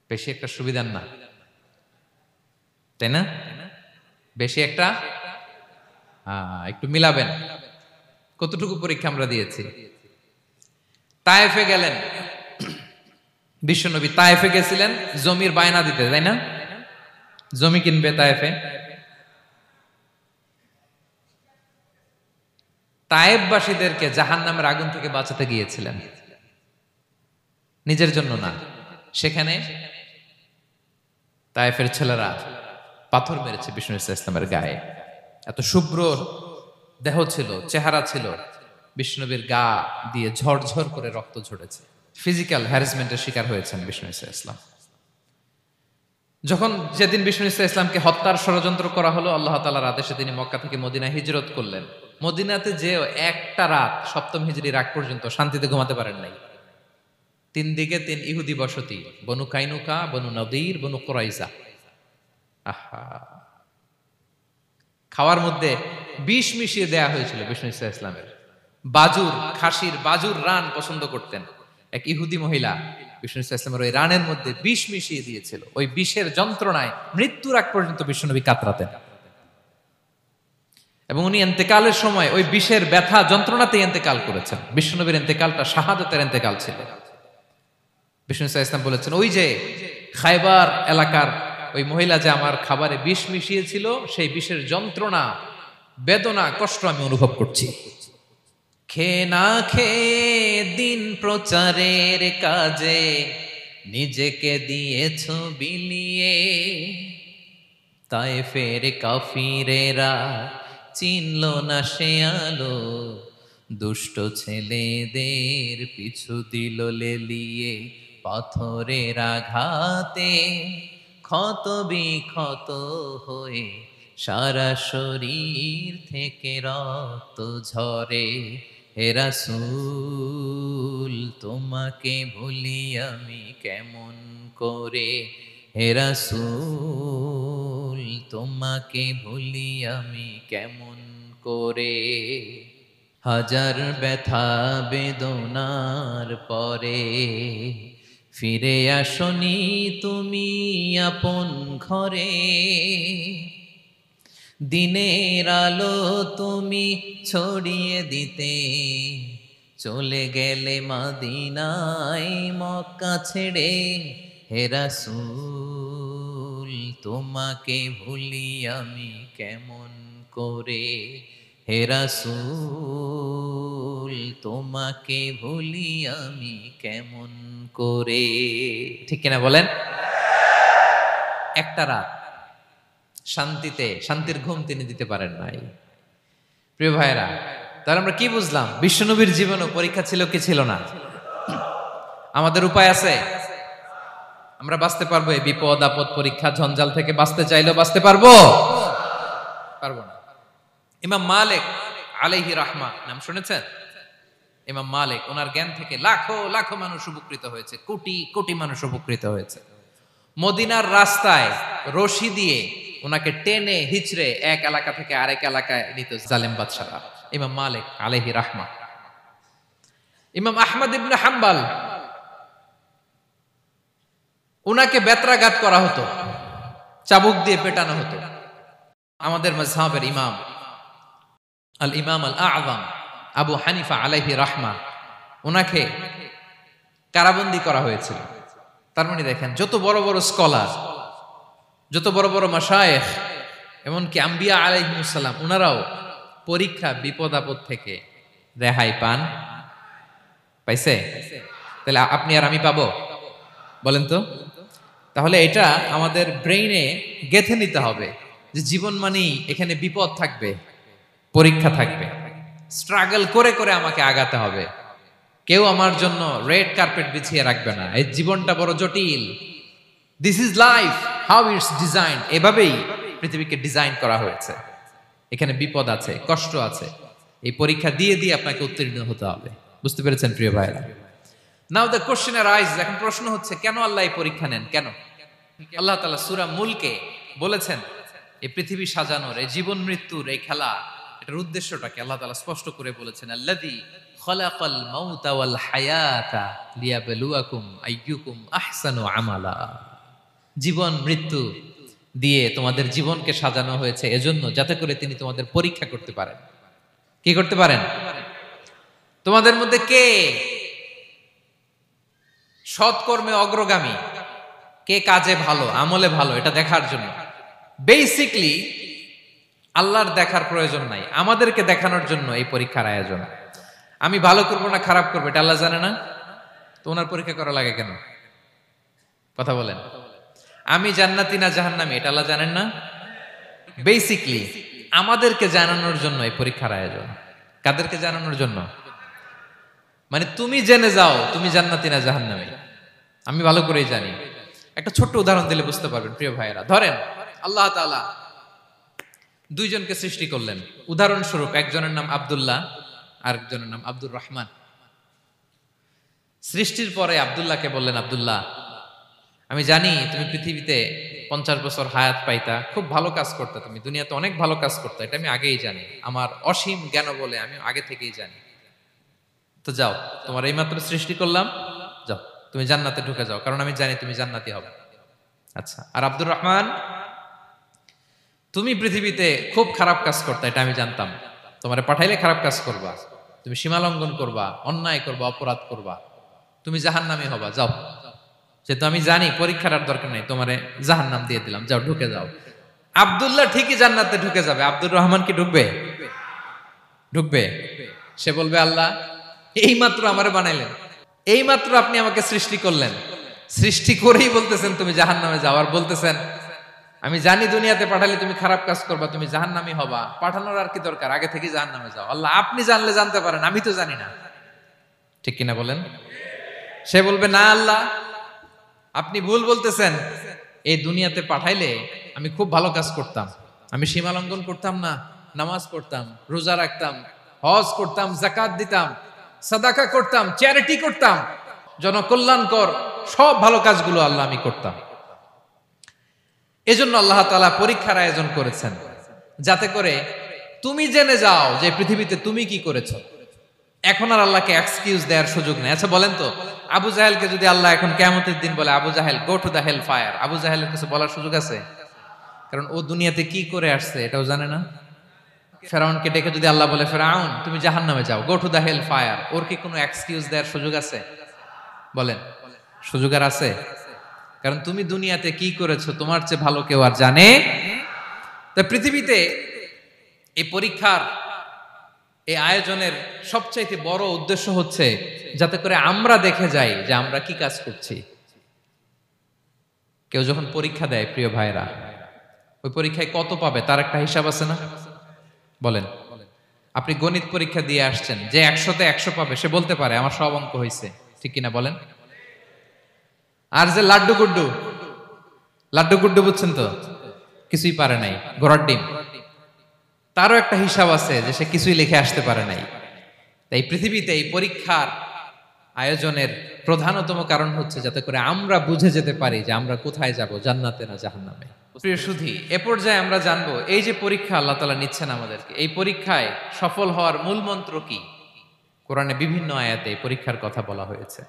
বেশি একটা সুবিধার না, তাই না? বেশি একটা একটু মিলাবেন। কতটুকু পরীক্ষা আমরা দিয়েছি। তায়েফে গেলেন বিশ্বনবী, তায়েফে গেছিলেন জমির বায়না দিতে, তাই না? জমি কিনবে তায়েফে। তায়েফবাসীদেরকে জাহান্নামের আগুন থেকে বাঁচাতে গিয়েছিলেন, নিজের জন্য না। সেখানে তায়েফের ছেলেরা পাথর মেরেছে বিষ্ণু ইসলামের গায়ে। এত শুভ্র দেহ ছিল, চেহারা ছিল, বিষ্ণুনবীর গা দিয়ে ঝরঝর করে রক্ত ঝরেছে। ফিজিক্যাল হ্যারাসমেন্টের শিকার হয়েছেন বিষ্ণু ইসলাম। যখন যেদিন বিষ্ণু ইসলামকে হত্যার ষড়যন্ত্র করা হলো, আল্লাহ তাআলার আদেশে তিনি মক্কা থেকে মদিনায় হিজরত করলেন। মদিনাতে যে একটা রাত, 7ম হিজরির আগ পর্যন্ত শান্তিতে ঘুমাতে পারেন নাই। 3 দিকে 3 ইহুদি বসতি, বনু কাইনুকা, বনু নদীর, বনু কুরাইজা। আহা, খাওয়ার মধ্যে বিষ মিশিয়ে দেয়া হয়েছিল বিষ্ণু ইসলামের। বাজুর, খাসির বাজুর রান পছন্দ করতেন। এক ইহুদি মহিলা বিষ্ণু ইসলামের ওই রানের মধ্যে বিষ মিশিয়ে দিয়েছিল। ওই বিষের যন্ত্রণায় মৃত্যুর আগ পর্যন্ত বিষ্ণুনবী কাতরাতেন, এবং উনি ইন্তেকালের সময় ওই বিষের ব্যথা যন্ত্রণাতে ইন্তেকাল করেছেন। বিষ্ণুনবীর ইন্তেকালটা শাহাদাতের ইন্তেকাল ছিল। বিষ্ণু ইসলাম বলেছেন, ওই যে খায়বার এলাকার ওই মহিলা যে আমার খাবারে বিষ মিশিয়েছিল, সেই বিষের যন্ত্রণা, বেদনা, কষ্ট আমি অনুভব করছি। খেয়ে না খেয়ে দিন প্রচারের কাজে নিজেকে দিয়েছ বিলিয়ে, তায়েফের কাফিরেরা চিনল না সে আলো, দুষ্ট ছেলেদের পিছু দিল লেলিয়ে, পাথরের আঘাতে ক্ষত বিক্ষত হয়ে সারা শরীর থেকে রক্ত ঝরে। হে রাসূল তোমাকে ভুলি আমি কেমন করে, হে রাসূল তোমাকে ভুলি আমি কেমন করে। হাজার ব্যথা বেদনার পরে ফিরে আসনি তুমি আপন ঘরে, দিনের আলো তুমি ছড়িয়ে দিতে চলে গেলে মদিনায় মক্কা ছেড়ে। হে রাসূল তোমাকে ভুলি আমি কেমন করে, হে রাসূল তোমাকে ভুলি আমি কেমন করে। ঠিক কিনা বলেন? একটা রাত শান্তিতে, শান্তির ঘুম তিনি দিতে পারেন নাই। প্রিয় ভাইরা, তাহলে আমরা কি বুঝলাম? বিশ্বনবীর জীবনও পরীক্ষা ছিল কি ছিল না? আমাদের উপায় আছে? আমরা বাঁচতে পারবো এই বিপদ আপদ পরীক্ষা ঝঞ্ঝাল থেকে? বাঁচতে চাইলেও বাঁচতে পারবো? পারবো না। ইমাম মালিক আলাইহি রাহমা নাম শুনেছেন? ইমাম মালিক, ওনার জ্ঞান থেকে লাখো লাখো মানুষ উপকৃত হয়েছে, কোটি কোটি মানুষ উপকৃত হয়েছে। মদিনার রাস্তায় রশি দিয়ে ওনাকে টেনে হিচড়ে এক এলাকা থেকে আরেক এলাকায় নিত জালেম বাদশারা। ইমাম মালিক আলাইহি রাহমা। ইমাম আহমদ ইবনে হাম্বল, উনাকে বেত্রাঘাত করা হতো, চাবুক দিয়ে পেটানো হতো। আমাদের মাযহাবের ইমাম আল ইমাম আল আযম আবু হানিফা আলাইহি রাহমা, উনাকে কারাবন্দী করা হয়েছিল। তার মানে দেখেন, যত বড় বড় স্কলার, যত বড় বড় মাশায়েখ, এমনকি আম্বিয়া আলাইহিমুস সালাম, উনারাও পরীক্ষা বিপদ আপদ থেকে রেহাই পাইছে? তাহলে আপনি আর আমি পাবো? বলেন তো। তাহলে এটা আমাদের ব্রেইনে গেঁথে নিতে হবে যে জীবন মানেই এখানে বিপদ থাকবে, পরীক্ষা থাকবে, স্ট্রাগল করে করে আমাকে আগাতে হবে। কেউ আমার জন্য রেড কার্পেট বিছিয়ে রাখবে না। এই জীবনটা বড় জটিল। This is life, how it's design. এভাবেই পৃথিবীকে ডিজাইন করা হয়েছে। এখানে বিপদ আছে, কষ্ট আছে। এই পরীক্ষা দিয়ে দিয়ে আপনাকে উত্তীর্ণ হতে হবে। বুঝতে পেরেছেন প্রিয় ভাইরা? নাও দ্য কোশ্চেন আরাইজ, এখন প্রশ্ন হচ্ছে কেন আল্লাহ এই পরীক্ষা নেন? কেন? আল্লাহ তাআলা সূরা মুলকে বলেছেন এই পৃথিবী সাজানোর, এই জীবন মৃত্যুর এই খেলা, এটার উদ্দেশ্যটাকে আল্লাহ তাআলা স্পষ্ট করে বলেছেন। আল্লাযী খালাকাল মাউতা ওয়াল হায়াতা লিয়াবলুয়াকুম আইয়ুকুম আহসানু আমালা। জীবন মৃত্যু দিয়ে তোমাদের জীবনকে সাজানো হয়েছে এজন্য, যাতে করে তিনি তোমাদের পরীক্ষা করতে পারেন। কি করতে পারেন? তোমাদের মধ্যে কে সৎকর্মে অগ্রগামী, কে কাজে ভালো, আমলে ভালো, এটা দেখার জন্য। বেসিকলি আল্লাহর দেখার প্রয়োজন নাই, আমাদেরকে দেখানোর জন্য এই পরীক্ষার আয়োজন। আমি ভালো করবো না খারাপ করবো এটা আল্লাহ জানে না? তো ওনার পরীক্ষা করা লাগে কেন? কথা বলেন। আমি জান্নাতি না জাহান্নামী এটা আল্লাহ জানেন না? বেসিকলি আমাদেরকে জানানোর জন্য এই পরীক্ষার আয়োজন। কাদেরকে জানানোর জন্য? মানে তুমি জেনে যাও তুমি জান্নাতি না জাহান্নামী। আমি ভালো করেই জানি। একটা ছোট্ট উদাহরণ দিলে বুঝতে পারবেন প্রিয় ভাইয়েরা। ধরেন আল্লাহ তাআলা দুইজনকে সৃষ্টি করলেন। উদাহরণস্বরূপ একজনের নাম আব্দুল্লাহ, আরেকজনের নাম আব্দুর রহমান। সৃষ্টির পরে আব্দুল্লাহকে বললেন, আব্দুল্লাহ, আমি জানি তুমি পৃথিবীতে 50 বছর হায়াত পাইতা, খুব ভালো কাজ করতে, তুমি দুনিয়াতে অনেক ভালো কাজ করতে, এটা আমি আগেই জানি। আমার অসীম জ্ঞান বলে আমি আগে থেকেই জানি। তো যাও, তোমার এইমাত্র সৃষ্টি করলাম, যাও তুমি জান্নাতে ঢুকে যাও, কারণ আমি জানি তুমি জান্নাতি হবে। আচ্ছা, আর আব্দুর রহমান, তুমি পৃথিবীতে খুব খারাপ কাজ করতে, এটা আমি জানতাম। তোমারে পাঠাইলে খারাপ কাজ করবা, তুমি সীমা লঙ্ঘন করবা, অন্যায় করবা, অপরাধ করবা, তুমি জাহান্নামী হবা। যাও, যেহেতু আমি জানি পরীক্ষার আর দরকার নেই, তোমারে জাহান্নাম দিয়ে দিলাম, যাও ঢুকে যাও। আব্দুল্লাহ ঠিকই জান্নাতে ঢুকে যাবে, আব্দুর রহমান কি ঢুকবে? ঢুকবে। সে বলবে, আল্লাহ এইমাত্র আমারে বানাইলেন, এইমাত্র আপনি আমাকে সৃষ্টি করলেন, সৃষ্টি করেই বলতেছেন তুমি জাহান্নামে যাও, আর বলতেছেন আমি জানি দুনিয়াতে পাঠালে তুমি খারাপ কাজ করবা, তুমি জাহান্নামী হবা, পাঠানোর আর কি দরকার, আগে থেকে জাহান্নামে যাও। আল্লাহ আপনি জানলে জানতে পারেন, আমি তো জানি না। ঠিক কিনা বলেন? সে বলবে, না আল্লাহ আপনি ভুল বলতেছেন, এই দুনিয়াতে পাঠাইলে আমি খুব ভালো কাজ করতাম, আমি সীমা লঙ্ঘন করতাম না, নামাজ পড়তাম, রোজা রাখতাম, হজ করতাম, যাকাত দিতাম, সাদাকা করতাম, চ্যারিটি করতাম, জনকল্যাণকর সব ভালো কাজগুলো আল্লাহ আমি করতাম। এজন্য আল্লাহ তাআলা পরীক্ষার আয়োজন করেছেন, যাতে করে তুমি জেনে যাও যে পৃথিবীতে তুমি কি করেছো। এখন আর আল্লাহকে এক্সকিউজ দেওয়ার সুযোগ নেই। আচ্ছা বলেন তো, আবু জাহেলকে যদি আল্লাহ এখন কিয়ামতের দিন বলে, Abu Jahl go to the hell fire, Abu জাহেলের কিছু বলার সুযোগ আছে? কারণ ও দুনিয়াতে কি করে আসছে এটাও জানে না। ফেরাউনকে ডেকে যদি আল্লাহ বলে, ফেরাউন তুমি জাহান্নামে যাও, go to the hell fire, ওর কি কোনো এক্সকিউজ দেওয়ার সুযোগ আছে? বলেন, সুযোগ আর আছে? কারণ তুমি দুনিয়াতে কি করেছো তোমার চেয়ে ভালো কেউ আর জানে। তা পৃথিবীতে এই পরীক্ষার এই আয়োজনের সবচাইতে বড় উদ্দেশ্য হচ্ছে যাতে করে আমরা দেখে যাই যে আমরা কি কাজ করছি। কেউ যখন পরীক্ষা দেয় প্রিয় ভাইরা, ওই পরীক্ষায় কত পাবে তার একটা হিসাব আছে না? বলেন, আপনি গণিত পরীক্ষা দিয়ে আসছেন, যে 100তে 100 পাবে সে বলতে পারে আমার সব অঙ্ক হয়েছে, ঠিক কিনা বলেন? আর যে লাড্ডু গুড্ডু বুঝছেন তো, কিছুই পারে নাই, ঘোড়ার ডিম, তারও একটা হিসাব আছে যে সে কিছুই লিখে আসতে পারে নাই। তাই পৃথিবীতে এই পরীক্ষার আয়োজনের প্রধানতম কারণ হচ্ছে যাতে করে আমরা বুঝে যেতে পারি যে আমরা কোথায় যাব, জান্নাতে না জাহান্নামে। প্রিয় সুধী, এ পর্যায়ে আমরা জানবো এই যে পরীক্ষা আল্লাহ তাআলা নিচ্ছেন আমাদেরকে, এই পরীক্ষায় সফল হওয়ার মূল মন্ত্র কি। কোরআনে বিভিন্ন আয়াতে এই পরীক্ষার কথা বলা হয়েছে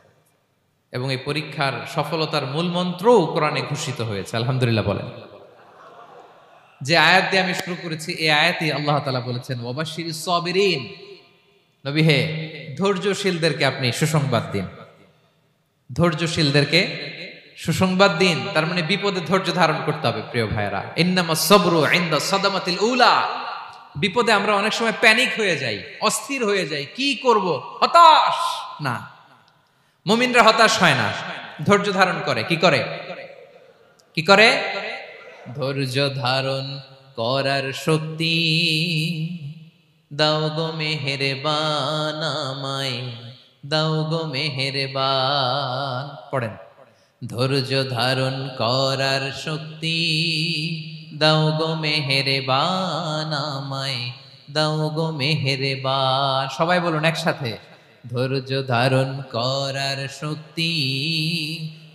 এবং এই পরীক্ষার সফলতার মূল মন্ত্রও কোরআনে ঘোষিত হয়েছে। আলহামদুলিল্লাহ বলেন। যে আয়াত দিয়ে আমি শুরু করেছি এই আয়াতই আল্লাহ তাআলা বলেছেন ওয়াবাশশিরিস সাবিরিন, নবী হে ধৈর্যশীলদেরকে আপনি সুসংবাদ দিন। ধৈর্যশীলদেরকে সুসংবাদ দিন, তার মানে বিপদে ধৈর্য ধারণ করতে হবে। প্রিয় ভাইরা, ইন্নামাস সাবরু ইনদা সাদামাতিল উলা। বিপদে আমরা অনেক সময় প্যানিক হয়ে যাই, অস্থির হয়ে যাই, কি করব, হতাশ। না, মুমিনরা হতাশ হয় না, ধৈর্য ধারণ করে। কি করে? কি করে? ধৈর্য ধারণ করার শক্তি দাও গো মেহেরবান আমায়, দাও গো মেহেরবান। পড়েন, ধৈর্য ধারণ করার শক্তি দাও গো মেহেরবান আমায়, দাও গো মেহেরবান। সবাই বলুন একসাথে, ধৈর্য ধারণ করার শক্তি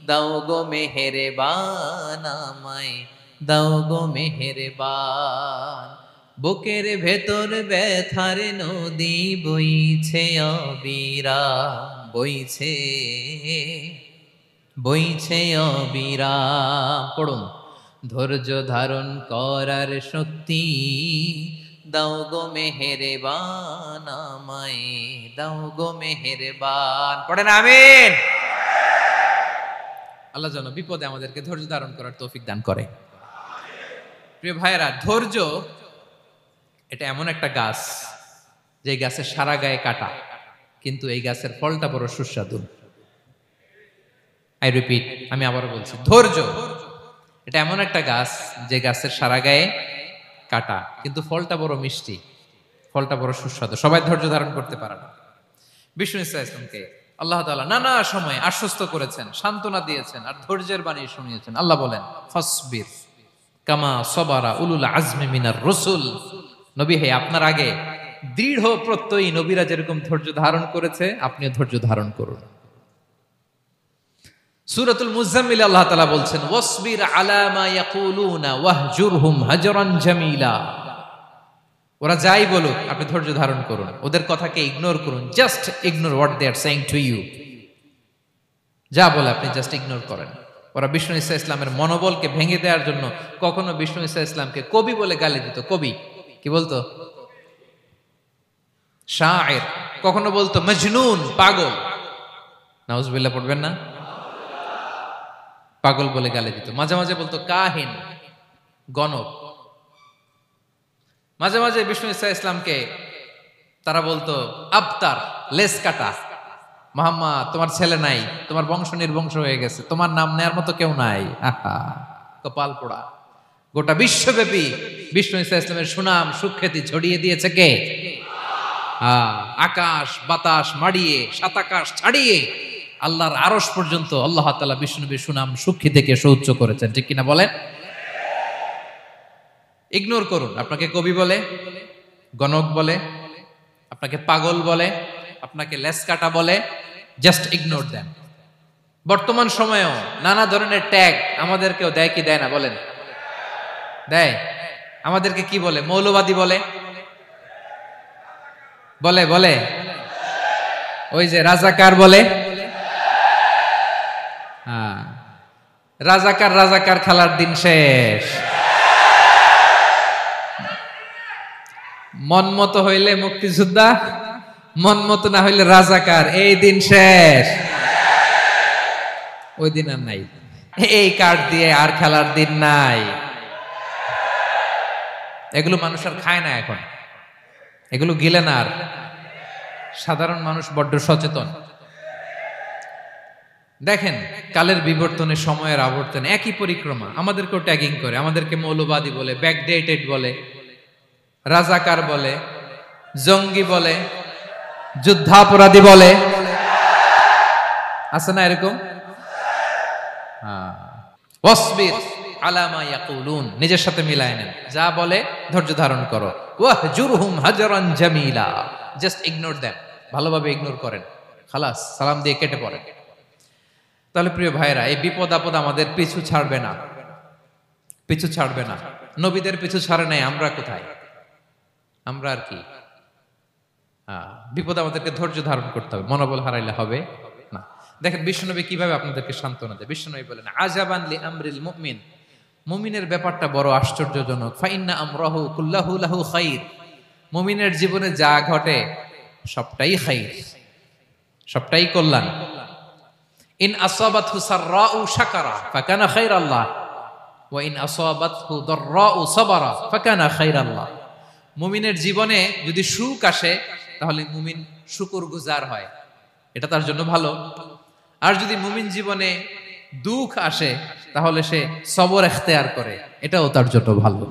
দাও গো মেহেরবান আমায়, দাও গো মেহেরবান। বুকের ভেতর ব্যথার নদী বইছে অবিরাম, বইছে বইছে অবিরাম। পড়ুন, ধৈর্য ধারণ করার শক্তি দাও গো মেহেরবান আমায়, দাও গো মেহেরবান। পড়েন আমিন। আল্লাহ যেন বিপদে আমাদেরকে ধৈর্য ধারণ করার তৌফিক দান করে। প্রিয় ভাইয়েরা, ধৈর্য এটা এমন একটা গাছ যে গাছের সারা গায়ে কাটা, কিন্তু এই গাছের ফলটা বড় সুস্বাদু। আই রিপিট, আমি আবারও বলছি, ধৈর্য এটা এমন একটা গাছ যে গাছের সারা গায়ে কাটা, কিন্তু ফলটা বড় মিষ্টি, ফলটা বড় সুস্বাদু। সবাই ধৈর্য ধারণ করতে পারে না। বিষ্ণু ইসলামকে আল্লাহ তাআলা নানা সময় আশ্বস্ত করেছেন, সান্ত্বনা দিয়েছেন, আর ধৈর্যের বাণী শুনিয়েছেন। আল্লাহ বলেন ফাসবির কামা সবারা উলুল আজমি মিনার রাসূল। নবী হে, আপনার আগে দৃঢ় প্রত্যয়ী নবীরা যেরকম ধৈর্য ধারণ করেছে, আপনিও ধৈর্য ধারণ করুন। সূরাতুল মুজাম্মিল আল্লাহ তাআলা বলছেন ওয়াসবির আলা মা ইয়াকুলুনা ওয়াহজুরহুম হাজরান জামিলা। ওরা যাই বলুক আপনি ধৈর্য ধারণ করুন, ওদের কথাকে ইগনোর করুন। Just ignore what they are saying to you. যা বলে আপনি জাস্ট ইগনোর করেন। ওরা বিষ্ণু ঈসা ইসলামের মনোবলকে ভেঙে দেওয়ার জন্য কখনো বিষ্ণু ঈসা ইসলামকে কবি বলে গালি দিত। কবি কি বলতো? শায়ের। কখনো বলতো মজনুন, পাগল। নাউজুবিল্লাহ পড়বেন না? পাগল বলে গালি দিত। মাঝে মাঝে বলতো কাহিন, গণক। মাঝে মাঝে বিষ্ণু ঈসা ইসলামকে তারা বলতো আবতার, লেস কাটা। মুহাম্মদ, তোমার ছেলে নাই, তোমার বংশ নির্বংশ হয়ে গেছে, তোমার নাম নেয়ার মতো কেউ নাই। আহা, কপাল পোড়া। গোটা বিশ্বব্যাপী বিষ্ণু ঈসা ইসলামের সুনাম সুখ্যাতি ছড়িয়ে দিয়েছে কে? আকাশ বাতাস মাড়িয়ে, সাত আকাশ ছাড়িয়ে আল্লাহর আরশ পর্যন্ত আল্লাহ তাআলা বিষ্ণুনবীর সুনাম সুখ্যাতিকে সুউচ্চ করেছেন। ঠিক কিনা বলেন? ইগনোর করুন। আপনাকে কবি বলে, গণক বলে, আপনাকে পাগল বলে, আপনাকে লেসকাটা বলে, জাস্ট ইগনোর দেন। বর্তমান সময়েও নানা ধরনের ট্যাগ আমাদেরকেও দেয় কি দেয় না বলেন? দেয়। আমাদেরকে কি বলে? মৌলবাদী বলে, বলে বলে ওই যে রাজাকার বলে। রাজাকার রাজাকার খেলার দিন শেষ। মন মতো হইলে মুক্তিযোদ্ধা, মন মতো না হইলে রাজাকার, এই দিন শেষ। ওই দিন আর নাই। এই কার্ড দিয়ে আর খেলার দিন নাই। এগুলো মানুষ আর খায় না এখন, এগুলো গিলে না আর। সাধারণ মানুষ বড্ড সচেতন। দেখেন, কালের বিবর্তনে, সময়ের আবর্তনে একই পরিক্রমা আমাদেরকেও ট্যাগিং করে। আমাদেরকে মৌলবাদী বলে, ব্যাকডেটেড বলে, রাজাকার বলে, জঙ্গি বলে, যুদ্ধাপরাধী বলে। আছে না এরকম? ওয়াসবির আলা মা ইয়াকুলুন, নিজের সাথে মিলায় নেন, যা বলে ধৈর্য ধারণ করো। ওয়াহজুরহুম হাজরান জামিলা, জাস্ট ইগনোর দেম, ভালোভাবে ইগনোর করেন, খালাস, সালাম দিয়ে কেটে পড়েন। তাহলে প্রিয় ভাইরা, এই বিপদ আপদ আমাদের পিছু ছাড়বে না, পিছু ছাড়বে না। নবীদের পিছু ছাড়ে নাই, আমরা কোথায়? আমরা আর কি? বিপদ আমাদেরকে ধৈর্য ধারণ করতে হবে, মনোবল হারাইলে হবে না। দেখেন বিশ্বনবী কিভাবে আপনাদেরকে সান্ত্বনা দেয়। বিশ্বনবী বলেন, আজাবান লি আমরিল মুমিন, মুমিনের ব্যাপারটা বড় আশ্চর্যজনক। ফাইন্না আমরাহু কুল্লাহু লাহু খাইর, মুমিনের জীবনে যা ঘটে সবটাই খাইর, সবটাই কল্যাণ। ইন আসাবাতহু সাররাউ শাকারা ফাকানা খাইরাল্লাহ ওয়া ইন আসাবাতহু দাররাউ সাবারা ফাকানা খাইরাল্লাহ। মুমিনের জীবনে যদি সুখ আসে তাহলে মুমিন শুকরগুজার হয়, এটা তার জন্য ভালো। আর যদি মুমিন জীবনে দুঃখ আসে তাহলে সে সবর ইখতিয়ার করে, এটাও তার জন্য ভালো।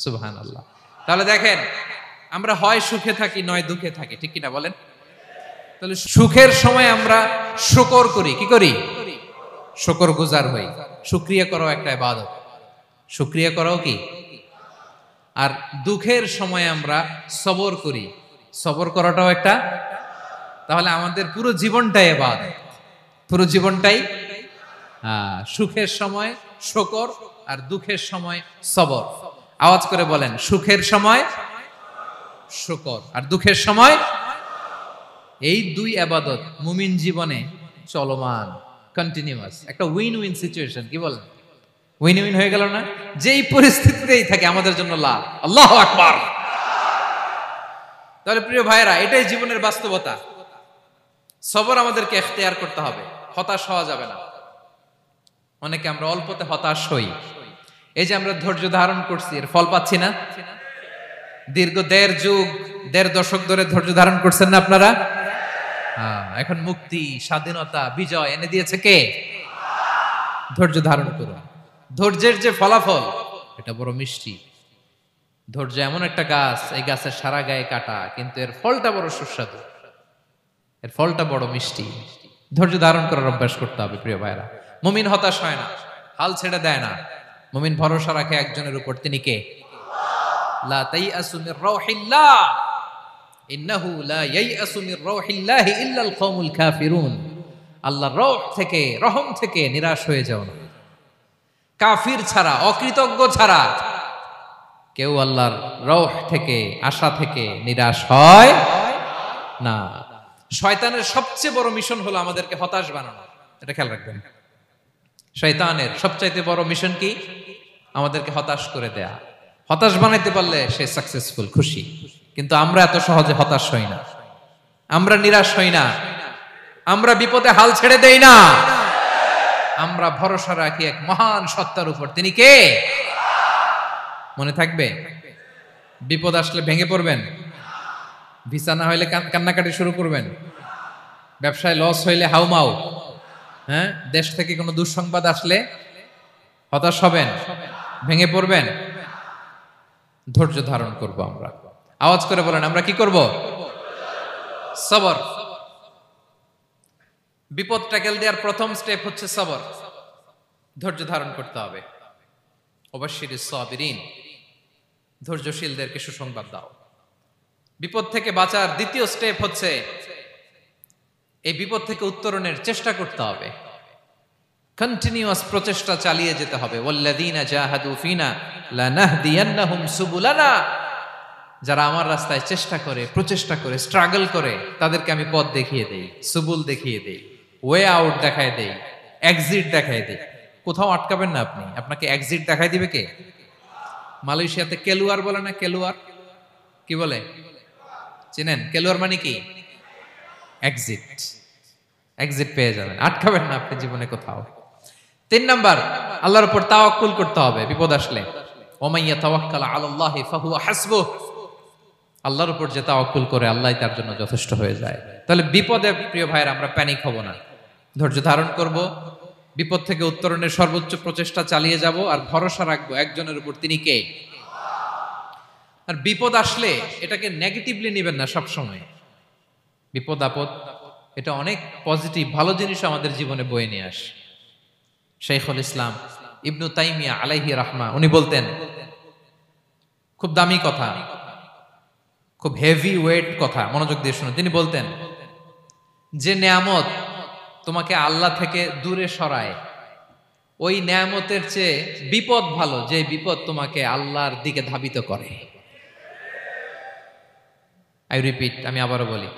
সুবহানাল্লাহ। তাহলে দেখেন, আমরা হয় সুখে থাকি নয় দুঃখে থাকি, ঠিক কিনা বলেন? তাহলে সুখের সময় আমরা শুকর করি, কি করি? শুকরগুজার হই। শুকরিয়া করাও একটা ইবাদত, শুকরিয়া করাও কি? আর দুঃখের সময় আমরা সবর করি, সবর করাটাও একটা। তাহলে আমাদের পুরো জীবনটাই ইবাদত, পুরো জীবনটাই সুখের সময় শুকর আর দুঃখের সময় সবর। আওয়াজ করে বলেন, সুখের সময় শুকর আর দুঃখের সময়। এই দুই ইবাদত মুমিন জীবনে চলমান, কন্টিনিউয়াস, একটা উইন উইন সিচুয়েশন। কি বলেন? উইন উইন হয়ে গেল না? যেই পরিস্থিতিতেই থাকে আমাদের জন্য লাভ। আল্লাহু আকবার। তাহলে প্রিয় ভাইরা, এটাই জীবনের বাস্তবতা। সবর আমাদেরকে ইখতিয়ার করতে হবে, হতাশ হওয়া যাবে না। অনেকে আমরা অল্পতে হতাশ হই। এই যে আমরা ধৈর্য ধারণ করছি, এর ফল পাচ্ছি না? দীর্ঘ দেড় দশক ধরে ধৈর্য ধারণ করছেন না আপনারা? এখন মুক্তি, স্বাধীনতা, বিজয় এনে দিয়েছে কে? ধৈর্য ধারণ করুন। ধৈর্যের যে ফলাফল, এটা বড় মিষ্টি। ধৈর্য এমন একটা গাছ, এই গাছের সারা গায়ে কাটা, কিন্তু এর ফলটা বড় সুস্বাদু, এর ফলটা বড় মিষ্টি। ধৈর্য ধারণ করার অভ্যাস করতে হবে প্রিয় ভাইরা। মুমিন হতাশ হয় না, হাল ছেড়ে দেয় না। মুমিন ভরসা রাখে একজনের উপর, তিনি কে? লা তাইআসু মির রাউহিল্লাহ ইন্নাহু লা ইয়াইআসু মির রাউহিল্লাহি ইল্লাল কওমুল কাফিরুন। আল্লাহর রহ থেকে, রহম থেকে নিরাশ হয়ে যাও না। কাফির ছাড়া, অকৃতজ্ঞ ছাড়া কেউ আল্লাহর রহ থেকে, আশা থেকে নিরাশ হয় না। শয়তানের সবচেয়ে বড় মিশন হলো আমাদেরকে হতাশ বানানো, এটা খেয়াল রাখবেন। শয়তানের সবচাইতে বড় মিশন কি? আমাদেরকে হতাশ করে দেয়া। হতাশ বানাইতে পারলে সে সাকসেসফুল, খুশি। কিন্তু আমরা এত সহজে হতাশ হই না, আমরা নিরাশ হই না, আমরা বিপদে হাল ছেড়ে দেই না। আমরা ভরসা রাখি এক মহান সত্তার উপর, তিনি কে? মনে থাকবে? বিপদ আসলে ভেঙে পড়বেন, ভিসা না হইলে কান্নাকাটি শুরু করবেন, ব্যবসায় লস হইলে হাউমাউ, হ্যাঁ, দেশ থেকে কোনো দুঃসংবাদ আসলে হতাশ হবেন, ভেঙে পড়বেন। ধৈর্য ধারণ করব আমরা। আওয়াজ করে বলেন, আমরা কি করব? সবর। বিপদ ট্যাকেল দেওয়ার প্রথম স্টেপ হচ্ছে সবর, ধৈর্য ধারণ করতে হবে। অবশ্যই সাবিরিন, ধৈর্যশীলদেরকে সুসংবাদ দাও। বিপদ থেকে বাঁচার দ্বিতীয় স্টেপ হচ্ছে এই বিপদ থেকে উত্তরণের চেষ্টা করতে হবে, কন্টিনিউয়াস প্রচেষ্টা চালিয়ে যেতে হবে। ওয়াল্লাযীনা জাহাদু ফিনা লানাহদিয়ান্নাহুম সুবুলানা, যারা আমার রাস্তায় চেষ্টা করে, প্রচেষ্টা করে, স্ট্রাগল করে, তাদেরকে আমি পথ দেখিয়ে দেই, সুবুল দেখিয়ে দেই, ওয়ে আউট দেখায় দেই, এক্সিট দেখায় দেই। কোথাও আটকাবেন না আপনি, আপনাকে এক্সিট দেখায় দিবে কে? মালয়েশিয়াতে কেলুয়ার বলে না? কেলুয়ার কি বলে চেনেন? কেলুয়ার মানে কি? এক্সিট। এক্সিট পেয়ে যাবেন, আটকাবেন না আপনি জীবনে কোথাও। 3 নাম্বার, আল্লাহর উপর তাওয়াক্কুল করতে হবে বিপদ আসলে। ওমাইয়া তাওয়াক্কাল আলাল্লাহি ফাহুয়া হাসবুহ, আল্লাহর উপর যে তাওয়াক্কুল করে আল্লাহই তার জন্য যথেষ্ট হয়ে যায়। তাহলে বিপদে প্রিয় ভাইরা আমরা প্যানিক হব না, ধৈর্য ধারণ করব, বিপদ থেকে উত্তরণের সর্বোচ্চ প্রচেষ্টা চালিয়ে যাব, আর ভরসা রাখবো একজনের উপর, তিনি কে? আর বিপদ আসলে এটাকে নেগেটিভলি নেবেন না সব সময়। বিপদ আপদ এটা অনেক পজিটিভ, ভালো জিনিস আমাদের জীবনে বয়ে নিয়ে আসে। শাইখুল ইসলাম ইবনু তাইমিয়া আলাইহি রাহমা, উনি বলতেন, খুব দামি কথা, খুব হেভি ওয়েট কথা, মনোযোগ দিয়ে শুনুন। তিনি বলতেন, যে নেয়ামত তোমাকে আল্লাহ থেকে দূরে সরায়, ওই নেয়ামতের চেয়ে বিপদ ভালো, যে বিপদ তোমাকে আল্লাহর দিকে ধাবিত করে। আই রিপিট, আমি আবারও বলি,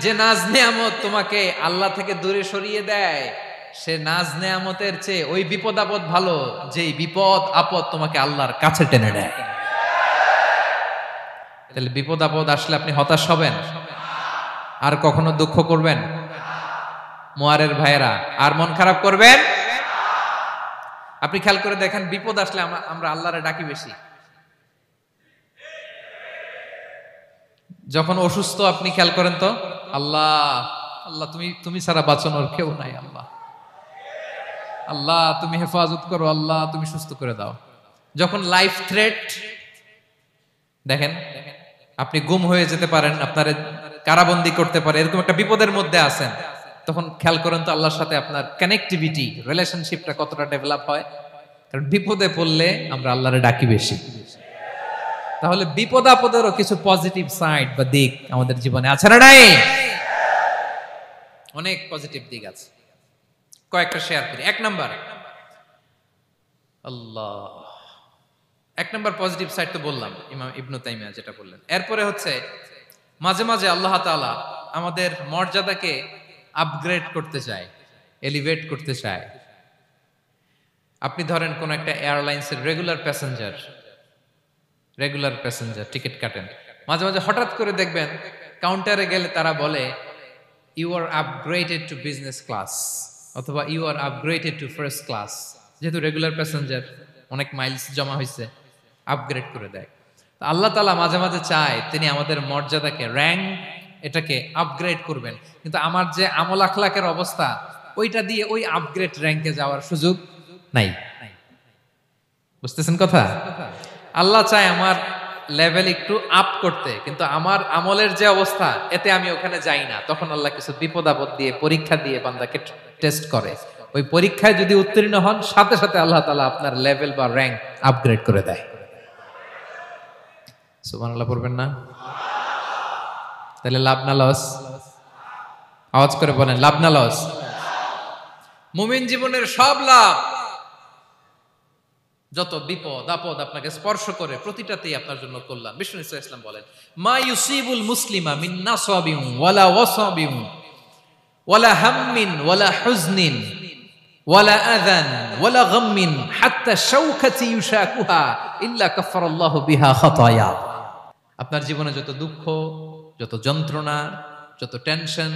যে নাজ নেয়ামত তোমাকে আল্লাহ থেকে দূরে সরিয়ে দেয়, সে নাজ নেয়ামতের চেয়ে ওই বিপদ আপদ ভালো, যেই বিপদ আপদ তোমাকে আল্লাহর কাছে টেনে নেয়। তাহলে বিপদ আপদ আসলে আপনি হতাশ হবেন? আর কখনো দুঃখ করবেন? মোয়ারের ভাইয়েরা, আর মন খারাপ করবেন? আপনি খেয়াল করে দেখেন, বিপদ আসলে আমরা আল্লাহরে ডাকি বেশি। যখন অসুস্থ আপনি খেয়াল করেন তো, আল্লাহ আল্লাহ তুমি ছাড়া বাঁচানোর কেউ নাই, আল্লাহ আল্লাহ তুমি হেফাজত করো, আল্লাহ তুমি সুস্থ করে দাও। যখন লাইফ থ্রেট, দেখেন আপনি গুম হয়ে যেতে পারেন, আপনার কারাবন্দি করতে পারে, এরকম একটা বিপদের মধ্যে আছেন, তখন খেয়াল করেন তো আল্লাহর সাথে আপনার কানেক্টিভিটি, রিলেশনশিপটা কতটা ডেভেলপ হয়। কারণ বিপদে পড়লে আমরা আল্লাহরে ডাকি বেশি। তাহলে বিপদ আপদেরও কিছু পজিটিভ সাইড বা দিক আমাদের জীবনে আছে না নাই? অনেক পজিটিভ দিক আছে, কয়েকটা শেয়ার করি। এক নাম্বার পজিটিভ সাইড তো বললাম, ইমাম ইবনু তাইমিয়া যেটা বললেন। এরপরে হচ্ছে মাঝে মাঝে আল্লাহ তাআলা আমাদের মর্যাদাকে আপগ্রেড করতে চায়, এলিভেট করতে চায়। আপনি ধরেন কোন একটা এয়ারলাইন্সের রেগুলার প্যাসেঞ্জার টিকিট কাটেন, মাঝে মাঝে হঠাৎ করে দেখবেন কাউন্টারে গেলে তারা বলে, you are upgraded to business class, অথবা you are upgraded to first class. যেহেতু রেগুলার প্যাসেঞ্জার, অনেক মাইলস জমা হয়েছে, আপগ্রেড করে দেয়। আল্লাহ তাআলা মাঝে মাঝে চায় তিনি আমাদের মর্যাদাকে, র্যাঙ্ক, এটাকে আপগ্রেড করবেন, কিন্তু আমার যে আমল আখলাকের অবস্থা, ওইটা দিয়ে ওই আপগ্রেড র্যাঙ্কে যাওয়ার সুযোগ নাই। বুঝতেছেন কথা? আল্লাহ চায় আমার লেভেল একটু আপ করতে, কিন্তু আমার আমলের যে অবস্থা, এতে আমি ওখানে যাই না। তখন আল্লাহ কিছু বিপদ আপদ দিয়ে, পরীক্ষা দিয়ে বান্দাকে টেস্ট করে। ওই পরীক্ষায় যদি উত্তীর্ণ হন, সাথে সাথে আল্লাহ তাআলা আপনার লেভেল বা র্যাঙ্ক আপগ্রেড করে দেয়। সুবহানাল্লাহ পড়বেন না? তাহলে লাভ না লস? আওয়াজ করে বলেন, লাভ না লস? মুমিন জীবনের সব লাভ। যত বিপদ আপদ আপনাকে স্পর্শ করে, প্রতিটাতেই আপনার জন্য কল্যাণ। বিষ্ণু ইসলাম বলেন, মা ইউসিবুল মুসলিমা মিন নাসাবিন ওয়ালা ওয়াসাবিন ওয়ালা হাম্মিন ওয়ালা হুজনিন ওয়ালা আযান ওয়ালা গাম্মিন হাত্তা শাওকাতি ইউশাকুহা ইল্লা কাফারাল্লাহু বিহা খাতায়া। আপনার জীবনে যত দুঃখ, যত যন্ত্রণা, যত টেনশন,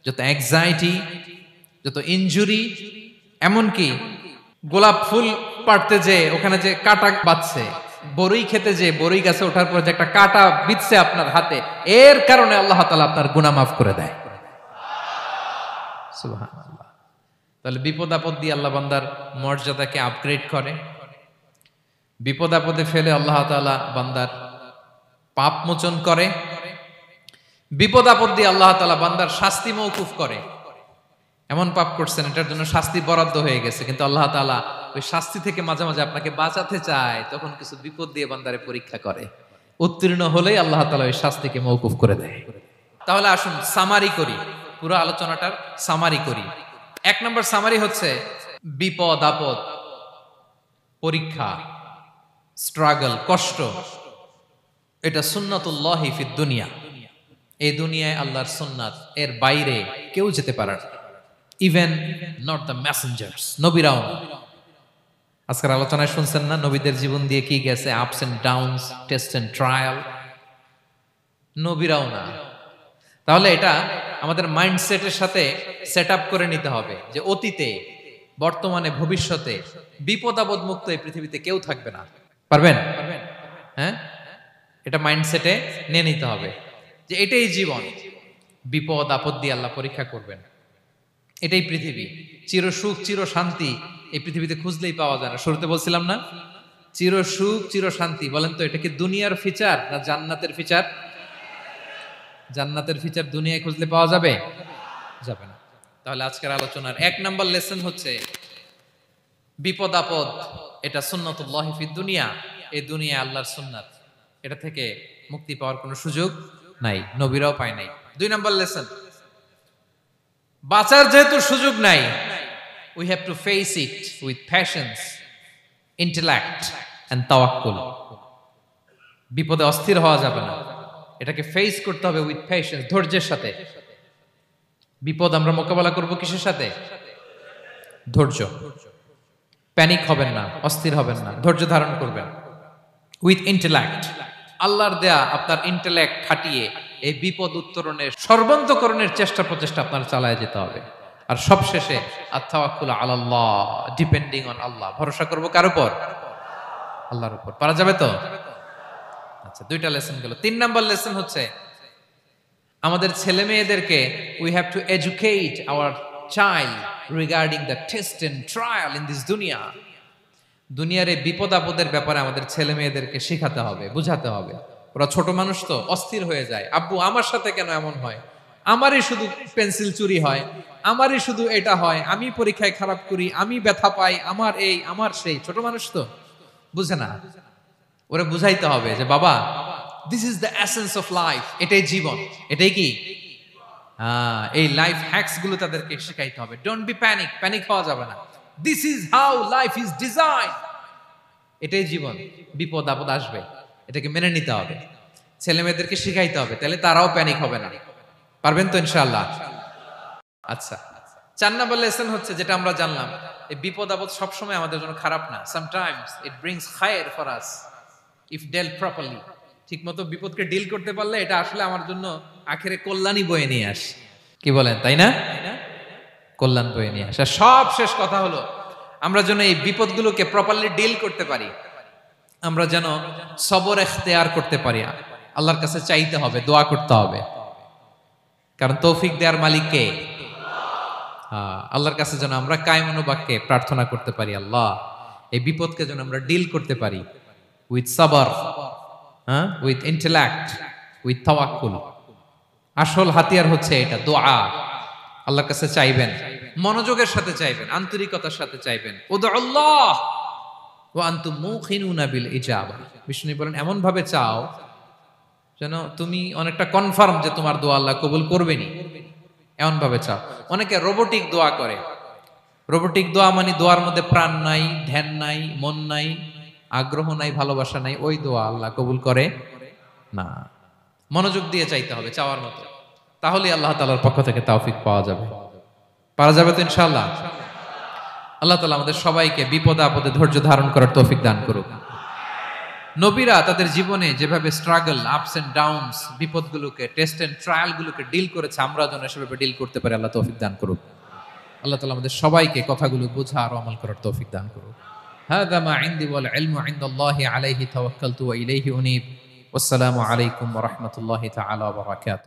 যত অ্যাংজাইটি, যত ইনজুরি, এমনকি গোলাপ ফুল পাড়তে যে ওখানে যে কাটা বাঁধছে, বড়ই খেতে যে বড়ই গাছে ওঠার পর যে একটা কাটা বিঁধছে আপনার হাতে, এর কারণে আল্লাহ তাআলা আপনার গুনাহ মাফ করে দেয়। সুবহানাল্লাহ। তাহলে বিপদ আপদ দিয়ে আল্লাহ বান্দার মর্যাদাকে আপগ্রেড করে। বিপদ আপদে ফেলে আল্লাহ তাআলা বান্দার পাপ মোচন করে। বিপদ আপদ দিয়ে আল্লাহ তাআলা বান্দার শাস্তি মওকুফ করে। এমন পাপ করছেন, এটার জন্য শাস্তি বরাদ্দ হয়ে গেছে, কিন্তু আল্লাহ তাআলা ওই শাস্তি থেকে মাঝে মাঝে আপনাকে বাঁচাতে চায়, তখন কিছু বিপদ দিয়ে বান্দারে পরীক্ষা করে। উত্তীর্ণ হলেই আল্লাহ তাআলা ওই শাস্তিকে মওকুফ করে দেয়। তাহলে আসুন সামারি করি, পুরো আলোচনাটার সামারি করি। এক নম্বর সামারি হচ্ছে, বিপদ আপদ, পরীক্ষা, স্ট্রাগল, কষ্ট, এটা সুন্নাতুল্লাহি ফিদ দুনিয়া। এই দুনিয়ায় আল্লাহর সুন্নাত, এর বাইরে কেউ যেতে পারে না। ইভেন নট দ্য মেসেঞ্জার্স, নবীরাও না। আজকের আলোচনায় শুনছেন না নবীদের জীবন দিয়ে কি গেছে, ups and downs, test and trial, নবীরাও না। তাহলে এটা আমাদের মাইন্ডসেটের সাথে সেট আপ করে নিতে হবে যে অতীতে, বর্তমানে, ভবিষ্যতে বিপদ আপদ মুক্ত এই পৃথিবীতে কেউ থাকবে না। পারবেন? হ্যাঁ, এটা মাইন্ডসেটে নিয়ে নিতে হবে যে এটাই জীবন, বিপদ আপদ দিয়ে আল্লাহ পরীক্ষা করবেন। এটাই পৃথিবী। চির সুখ চির শান্তি এই পৃথিবীতে খুঁজলেই পাওয়া যায় না। শুরুতে বলছিলাম না, চির সুখ চির শান্তি। বলেন তো, এটা কি দুনিয়ার ফিচার না জান্নাতের ফিচার? জান্নাতের ফিচার দুনিয়ায় খুঁজলে পাওয়া যাবে? যাবে না। তাহলে আজকের আলোচনার এক নাম্বার লেসন হচ্ছে, বিপদ আপদ এটা সুন্নাতুল্লাহি ফিদ দুনিয়া, এই দুনিয়া আল্লাহর সুন্নাত, এটা থেকে মুক্তি পাওয়ার কোনো সুযোগ নাই, নবীরাও পায় নাই। 2 নম্বর লেসন, বাঁচার যেহেতু সুযোগ নাই, we have to face it with passions, intellect and তাওয়াক্কুল। বিপদে অস্থির হওয়া যাবে না, এটাকে ফেস করতে হবে উইথ প্যাশন্স, ধৈর্যের সাথে। বিপদ আমরা মোকাবেলা করব কিসের সাথে? ধৈর্য। প্যানিক হবেন না, অস্থির হবেন না, ধৈর্য ধারণ করবেন উইথ ইন্টেলেক্ট। আল্লাহর দেয়া আপনার ইন্টেলেক্ট খাটিয়ে এই বিপদ উত্তরণের সর্বান্তকরণের চেষ্টা প্রচেষ্টা আপনার চালায় যেতে হবে। আর সবশেষে আত-তাওয়াক্কুল আলাল্লাহ, ডিপেন্ডিং অন আল্লাহ, ভরসা করব কার উপর? আল্লাহর উপর। পারা যাবে তো? আচ্ছা, 2টা লেসন গেল। 3 নম্বর লেসন হচ্ছে আমাদের ছেলে মেয়েদেরকে we have to educate our child regarding the test and trial in this দুনিয়া। দুনিয়ার এই বিপদ আপদের ব্যাপারে আমাদের ছেলে মেয়েদেরকে শেখাতে হবে, বুঝাতে হবে। ওরা ছোট মানুষ তো, অস্থির হয়ে যায়, আব্বু আমার সাথে কেন এমন হয়, আমারই শুধু পেন্সিল চুরি হয়, আমারই শুধু এটা হয়, আমি পরীক্ষায় খারাপ করি, আমি ব্যথা পাই, আমার এই আমার সেই। ছোট মানুষ তো বুঝে না, ওরা বুঝাইতে হবে যে বাবা, this is the essence of life, এটাই জীবন, এটাই কি এই লাইফ হ্যাকস গুলো তাদেরকে শেখাইতে হবে। ডোন্ট বি প্যানিক, প্যানিক হওয়া যাবে না। This is how life is design, এটাই জীবন, বিপদ আপদ আসবে, এটাকে মেনে নিতে হবে, ছেলে মেয়েদেরকে শিখাইতে হবে, তাহলে তারাও প্যানিক হবে না। পারবেন তো ইনশাআল্লাহ? আচ্ছা, 4 নম্বর লেসন হচ্ছে যেটা আমরা জানলাম, এই বিপদ আপদ সবসময় আমাদের জন্য খারাপ না। সামটাইমস ইট ব্রিংস খায়ের for us if dealt properly. ঠিক মতো বিপদকে ডিল করতে পারলে এটা আসলে আমার জন্য আখেরে কল্যাণই বয়ে নিয়ে আসে। কি বলেন, তাই না? কল্যাণ বয়ে নিয়ে আসে। সব শেষ কথা হলো, আমরা যেন এই বিপদগুলোকে প্রপারলি ডিল করতে পারি, আমরা যেন সবর ইখতিয়ার করতে পারি। আল্লাহর কাছে চাইতে হবে, দোয়া করতে হবে, কারণ তৌফিক দেওয়ার মালিক কে? আল্লাহর কাছে যেন আমরা কায়মনোবাক্যে প্রার্থনা করতে পারি, আল্লাহ এই বিপদকে যেন আমরা ডিল করতে পারি উইথ সাবর, উইথ ইন্টেলেক্ট, উইথ তাওয়াক্কুল। আসল হাতিয়ার হচ্ছে এটা, দোয়া। আল্লাহর কাছে চাইবেন, মনোযোগের সাথে চাইবেন, আন্তরিকতার সাথে চাইবেন। উদউল্লাহ ওয়া আনতুম মুকিনুনা বিল ইজাবা। বিষ্ণু বলেন এমন ভাবে চাও যেন তুমি অনেকটা কনফার্ম যে তোমার দোয়া আল্লাহ কবুল করবেনই, এমন ভাবে চাও। অনেকে রোবোটিক দোয়া করে। রোবোটিক দোয়া মানে দোয়ার মধ্যে প্রাণ নাই, ধ্যান নাই, মন নাই, আগ্রহ নাই, ভালোবাসা নাই, ওই দোয়া আল্লাহ কবুল করে না। মনোযোগ দিয়ে চাইতে হবে চাওয়ার মতো, তাহলে আল্লাহ তাআলার পক্ষ থেকে তৌফিক পাওয়া যাবে। পারা যাবে তো ইনশাআল্লাহ? আল্লাহ তাআলা আমাদের সবাইকে বিপদে আপদে ধৈর্য ধারণ করার তৌফিক দান করুক। নবীরা তাদের জীবনে যেভাবে স্ট্রাগল, আপস এন্ড ডাউনস, বিপদগুলোকে, টেস্ট এন্ড ট্রায়াল গুলোকে ডিল করেছে, আমরা যেন সেভাবে ডিল করতে পারি। আল্লাহ তৌফিক দান করুক। আল্লাহ তাআলা আমাদের সবাইকে কথাগুলো বোঝা আর আমল করার তৌফিক দান করুক। হাযা মা ইনদি ওয়াল ইলমু ইনদাল্লাহি আলাইহি তাওয়াক্কালতু ওয়া ইলাইহি উনীব। ওয়াসসালামু আলাইকুম ওয়া রাহমাতুল্লাহি তাআলা ওয়া বারাকাতুহু।